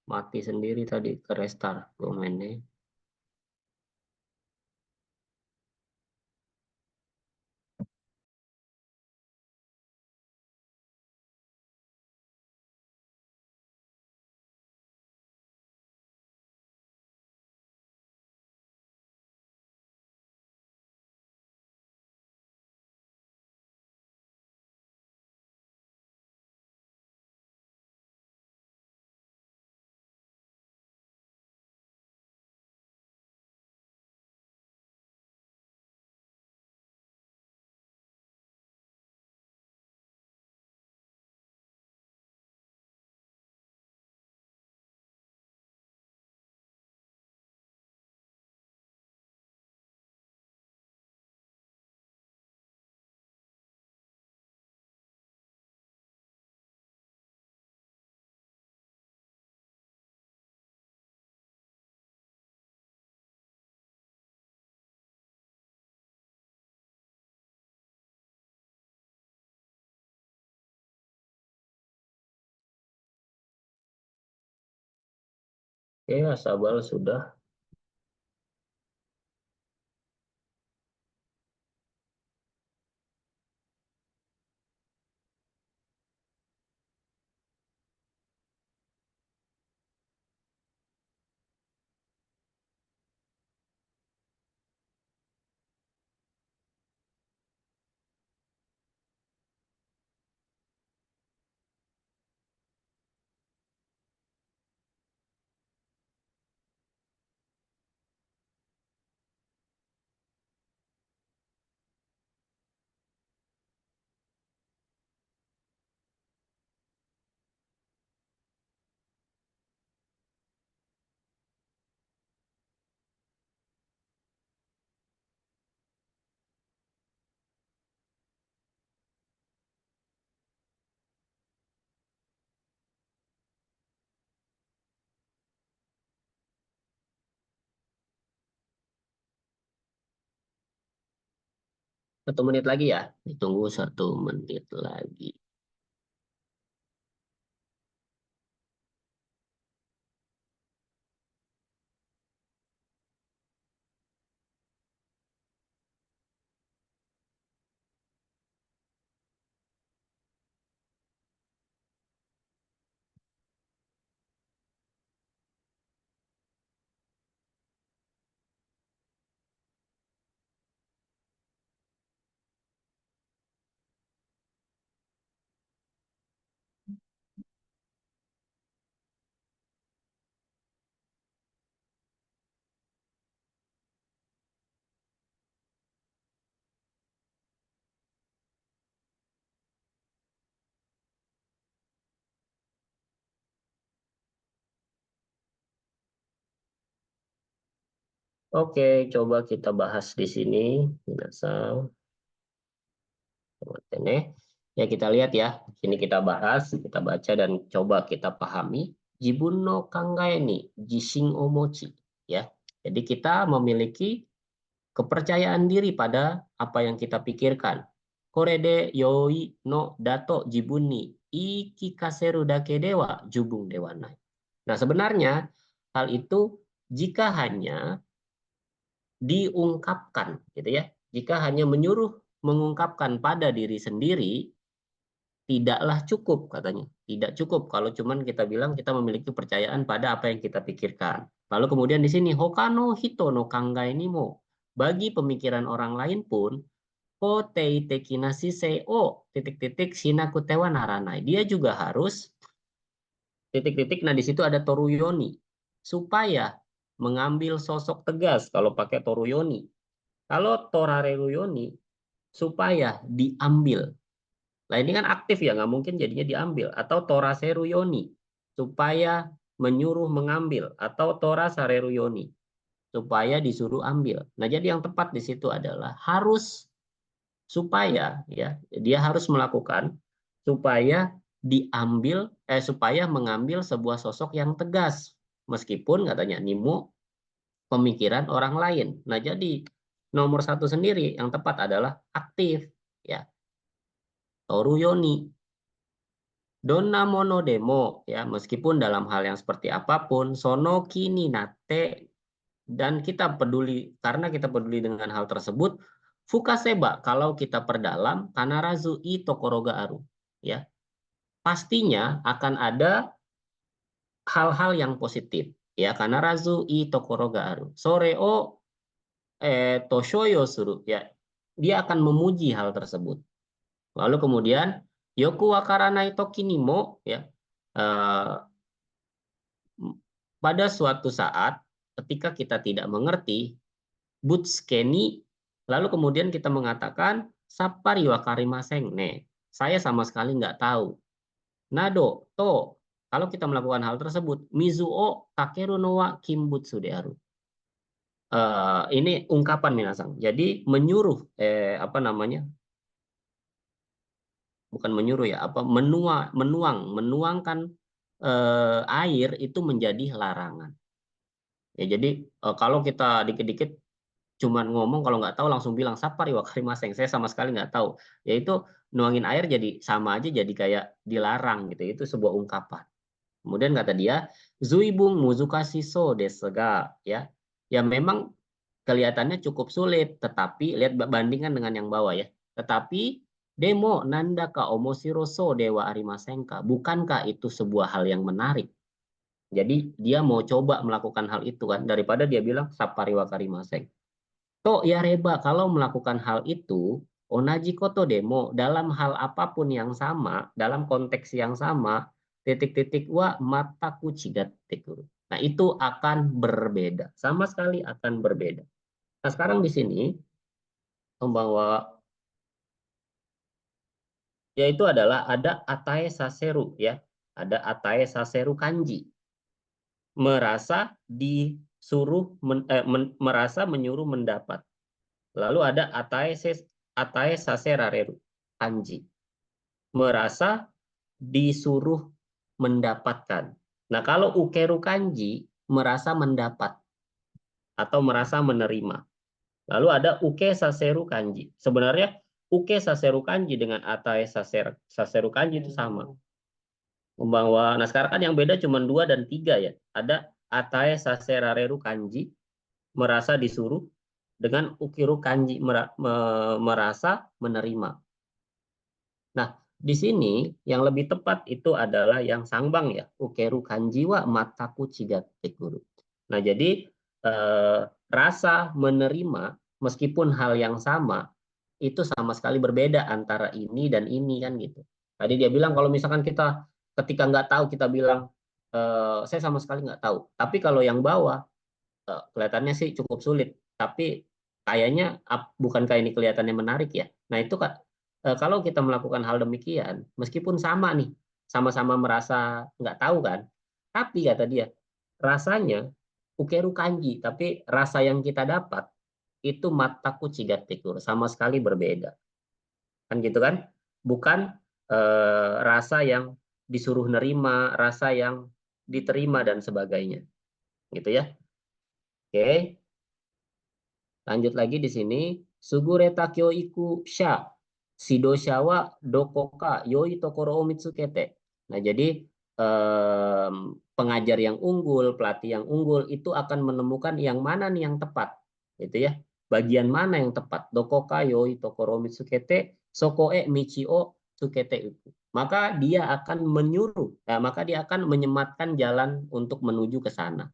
A: Mati sendiri tadi ke restart domainnya. Oke, Asabal sudah. Satu menit lagi ya. Ditunggu 1 menit lagi. Oke, coba kita bahas di sini. Minasang. Ya kita lihat ya. Sini kita bahas, kita baca dan coba kita pahami. Jibun no kangae ni jishin o mochi. Ya. Jadi kita memiliki kepercayaan diri pada apa yang kita pikirkan. Korede yoi no dato jibun ni ikikaseru dake dewa jubung dewanai. Nah, sebenarnya hal itu jika hanya diungkapkan gitu ya. Jika hanya menyuruh mengungkapkan pada diri sendiri tidaklah cukup katanya. Tidak cukup kalau cuman kita bilang kita memiliki kepercayaan pada apa yang kita pikirkan. Lalu kemudian di sini hokano hito no kangai ni mo. Bagi pemikiran orang lain pun kotei tekinasi seo titik-titik shinaku tewa naranai. Dia juga harus titik-titik. Nah di situ ada toruyoni supaya mengambil sosok tegas kalau pakai toruyoni. Kalau torareyoni supaya diambil. Nah ini kan aktif ya, nggak mungkin jadinya diambil. Atau tora seruyoni, supaya menyuruh mengambil. Atau tora sareruyoni, supaya disuruh ambil. Nah jadi yang tepat di situ adalah harus, supaya ya dia harus melakukan, supaya diambil, supaya mengambil sebuah sosok yang tegas. Meskipun katanya Nimo pemikiran orang lain. Nah jadi nomor 1 sendiri yang tepat adalah aktif ya. Toruyoni. Donna mono demo ya, meskipun dalam hal yang seperti apapun, sono kini nate, dan kita peduli karena kita peduli dengan hal tersebut, fukaseba kalau kita perdalam kanarazu i tokoroga aru ya. Pastinya akan ada hal-hal yang positif ya, kanarazu i tokoroga aru. Sore o toshoyo suru ya. Dia akan memuji hal tersebut. Lalu kemudian yoku wakaranai toki ni mo ya, pada suatu saat ketika kita tidak mengerti butskeni, lalu kemudian kita mengatakan sapari wakarimaseng ne, saya sama sekali nggak tahu. Nado to, kalau kita melakukan hal tersebut mizuo takeru no wa kimbutsu de aru. Ini ungkapan minasang. Jadi menyuruh apa namanya? Bukan menyuruh ya, apa menuangkan air itu menjadi larangan. Ya, jadi kalau kita dikit-dikit cuman ngomong kalau nggak tahu langsung bilang sapari wakarimaseng, saya sama sekali nggak tahu. Yaitu nuangin air jadi sama aja jadi kayak dilarang gitu. Itu sebuah ungkapan. Kemudian kata dia, zuibung muzukashi so desu ga ya. Ya memang kelihatannya cukup sulit, tetapi lihat bandingkan dengan yang bawah ya. Tetapi demo nanda ka omoshiro so dewa arimasenka, bukankah itu sebuah hal yang menarik? Jadi dia mau coba melakukan hal itu kan, daripada dia bilang sapari wakarimaseng. To ya reba, kalau melakukan hal itu, onaji koto demo, dalam hal apapun yang sama, dalam konteks yang sama, titik-titik wa mataku cigat tekuru. Nah itu akan berbeda, sama sekali akan berbeda. Nah sekarang di sini membawa yaitu adalah ada atae saseru ya, ada atae saseru kanji, merasa disuruh merasa menyuruh mendapat. Lalu ada atae saserareru kanji, merasa disuruh mendapatkan. Nah kalau ukeru kanji merasa mendapat atau merasa menerima. Lalu ada uke saseru kanji. Sebenarnya uke saseru kanji dengan atae saseru kanji itu sama. Membawa, nah sekarang kan yang beda cuma 2 dan 3 ya. Ada atae saserareru kanji, merasa disuruh, dengan ukiru kanji merasa menerima. Nah, di sini yang lebih tepat itu adalah yang sangbang ya, ukeru kanji wa mataku chigatekuru. Nah, jadi rasa menerima meskipun hal yang sama itu sama sekali berbeda antara ini dan ini kan gitu. Tadi dia bilang kalau misalkan kita ketika nggak tahu kita bilang saya sama sekali nggak tahu. Tapi kalau yang bawah kelihatannya sih cukup sulit. Tapi kayaknya bukankah ini kelihatannya menarik ya? Nah itu kalau kita melakukan hal demikian, meskipun sama nih, sama-sama merasa nggak tahu kan, tapi kata dia rasanya ukeru kanji, tapi rasa yang kita dapat itu mataku cigatekur, sama sekali berbeda. Kan gitu kan? Bukan rasa yang disuruh nerima, rasa yang diterima dan sebagainya. Gitu ya. Oke. Lanjut lagi di sini. Sugureta kyo iku sha. Shidosha wa dokoka yoi tokoro o mitsukete. Nah, jadi pengajar yang unggul, pelatih yang unggul itu akan menemukan yang mana nih yang tepat. Gitu ya. Bagian mana yang tepat? Dokoka yoi tokoro o mitsukete, sokoe michio tsukete iku. Maka dia akan menyuruh, maka dia akan menyematkan jalan untuk menuju ke sana.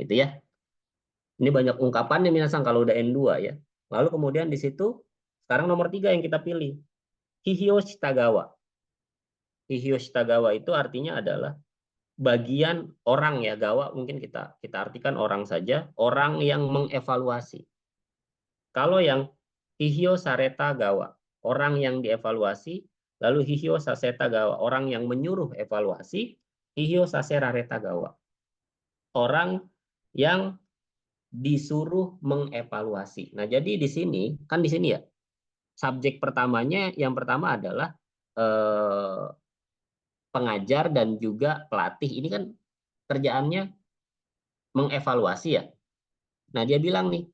A: Gitu ya. Ini banyak ungkapannya minasang kalau udah N2 ya. Lalu kemudian di situ sekarang nomor 3 yang kita pilih. Hihyo shitagawa. Hihyo shitagawa itu artinya adalah bagian orang ya, gawa mungkin kita artikan orang saja, orang yang mengevaluasi. Kalau yang hihyo sareta gawa, orang yang dievaluasi, lalu hihyo saseta gawa, orang yang menyuruh evaluasi, hihyo saserareta gawa, orang yang disuruh mengevaluasi. Nah, jadi di sini kan di sini ya subjek pertamanya yang pertama adalah pengajar dan juga pelatih. Ini kan kerjaannya mengevaluasi ya. Nah, dia bilang nih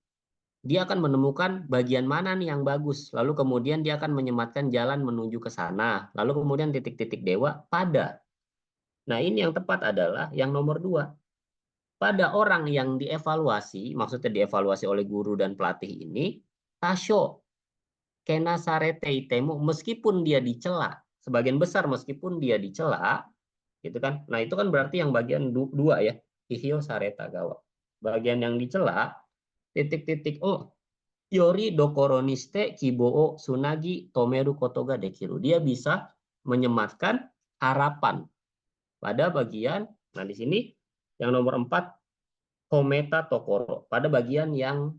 A: dia akan menemukan bagian mana nih yang bagus. Lalu kemudian dia akan menyematkan jalan menuju ke sana. Lalu kemudian titik-titik dewa pada. Nah, ini yang tepat adalah yang nomor 2. Pada orang yang dievaluasi, maksudnya dievaluasi oleh guru dan pelatih ini, tasho kena sarete itemu, meskipun dia dicela, sebagian besar meskipun dia dicela, gitu kan. Nah, itu kan berarti yang bagian 2 ya, hihio sareta gawa. Bagian yang dicela, titik-titik oh, yori dokoroniste kiboo sunagi tomeru kotoga dekiru. Dia bisa menyematkan harapan pada bagian, nah di sini yang nomor 4, kometa tokoro, pada bagian yang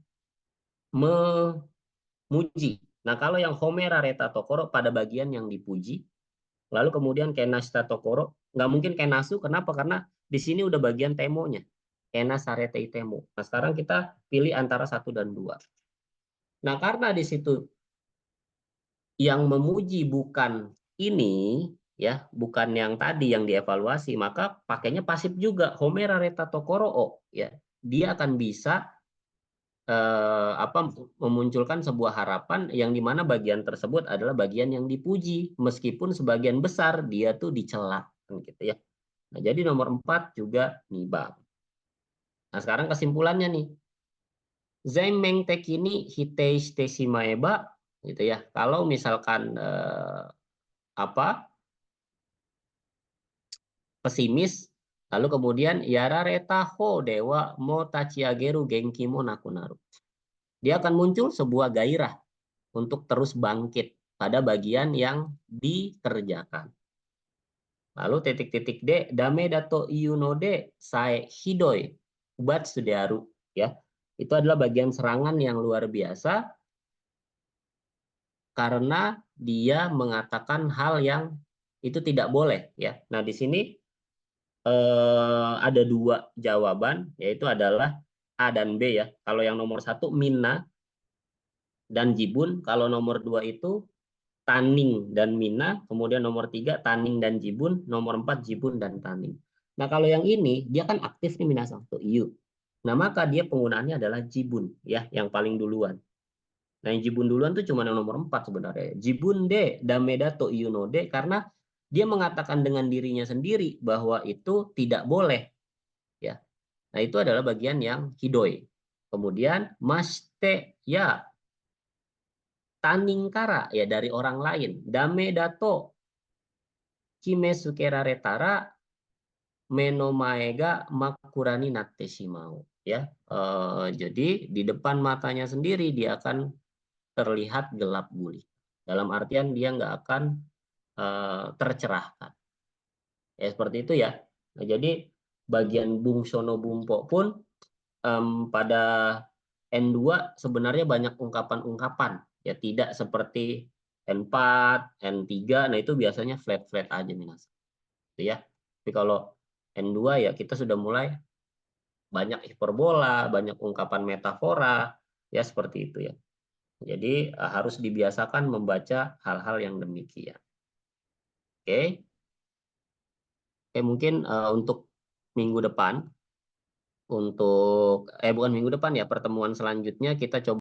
A: memuji. Nah, kalau yang homera reta tokoro pada bagian yang dipuji, lalu kemudian kenashita tokoro, nggak mungkin kenasu, kenapa? Karena di sini udah bagian temonya, kena sarete temo. Nah, sekarang kita pilih antara 1 dan 2. Nah, karena di situ yang memuji bukan ini, ya, bukan yang tadi yang dievaluasi, maka pakainya pasif juga, homera reta tokoro, ya. Dia akan bisa memunculkan sebuah harapan yang dimana bagian tersebut adalah bagian yang dipuji, meskipun sebagian besar dia tuh dicela, gitu ya. Nah, jadi nomor 4 juga niba. Nah, sekarang kesimpulannya nih. Zaimeng tekini hitei shite shimaeba, gitu ya. Kalau misalkan pesimis, lalu kemudian yarareta ho dewa mo tachiageru genki mo nakunaru. Dia akan muncul sebuah gairah untuk terus bangkit pada bagian yang dikerjakan. Lalu titik-titik D, dame dato iunode sae hidoi ubat sudaru, ya. Itu adalah bagian serangan yang luar biasa karena dia mengatakan hal yang itu tidak boleh, ya. Nah, di sini ada 2 jawaban, yaitu adalah A dan B, ya. Kalau yang nomor 1 Minna dan Jibun, kalau nomor 2 itu Taning dan Mina, kemudian nomor 3 Taning dan Jibun, nomor 4 Jibun dan Taning. Nah, kalau yang ini dia kan aktif nih minasang tuh iu. Nah, maka dia penggunaannya adalah Jibun, ya, yang paling duluan. Nah, yang Jibun duluan tuh cuma yang nomor 4 sebenarnya. Jibun de dameda to iu no de, karena dia mengatakan dengan dirinya sendiri bahwa itu tidak boleh, ya. Nah, itu adalah bagian yang hidoi. Kemudian maste ya taningkara, ya, dari orang lain. Dame dato kime sukera retara menomaega makurani natte shimau, ya. Jadi di depan matanya sendiri dia akan terlihat gelap gulita. Dalam artian dia nggak akan tercerahkan. Ya, seperti itu ya. Nah, jadi bagian bungsono bumpo pun pada N2 sebenarnya banyak ungkapan-ungkapan, ya, tidak seperti N4, N3, nah itu biasanya flat-flat aja minas. Gitu ya. Tapi kalau N2 ya kita sudah mulai banyak hiperbola, banyak ungkapan metafora, ya seperti itu ya. Jadi harus dibiasakan membaca hal-hal yang demikian. Oke. Oke, mungkin untuk minggu depan, bukan minggu depan ya, pertemuan selanjutnya kita coba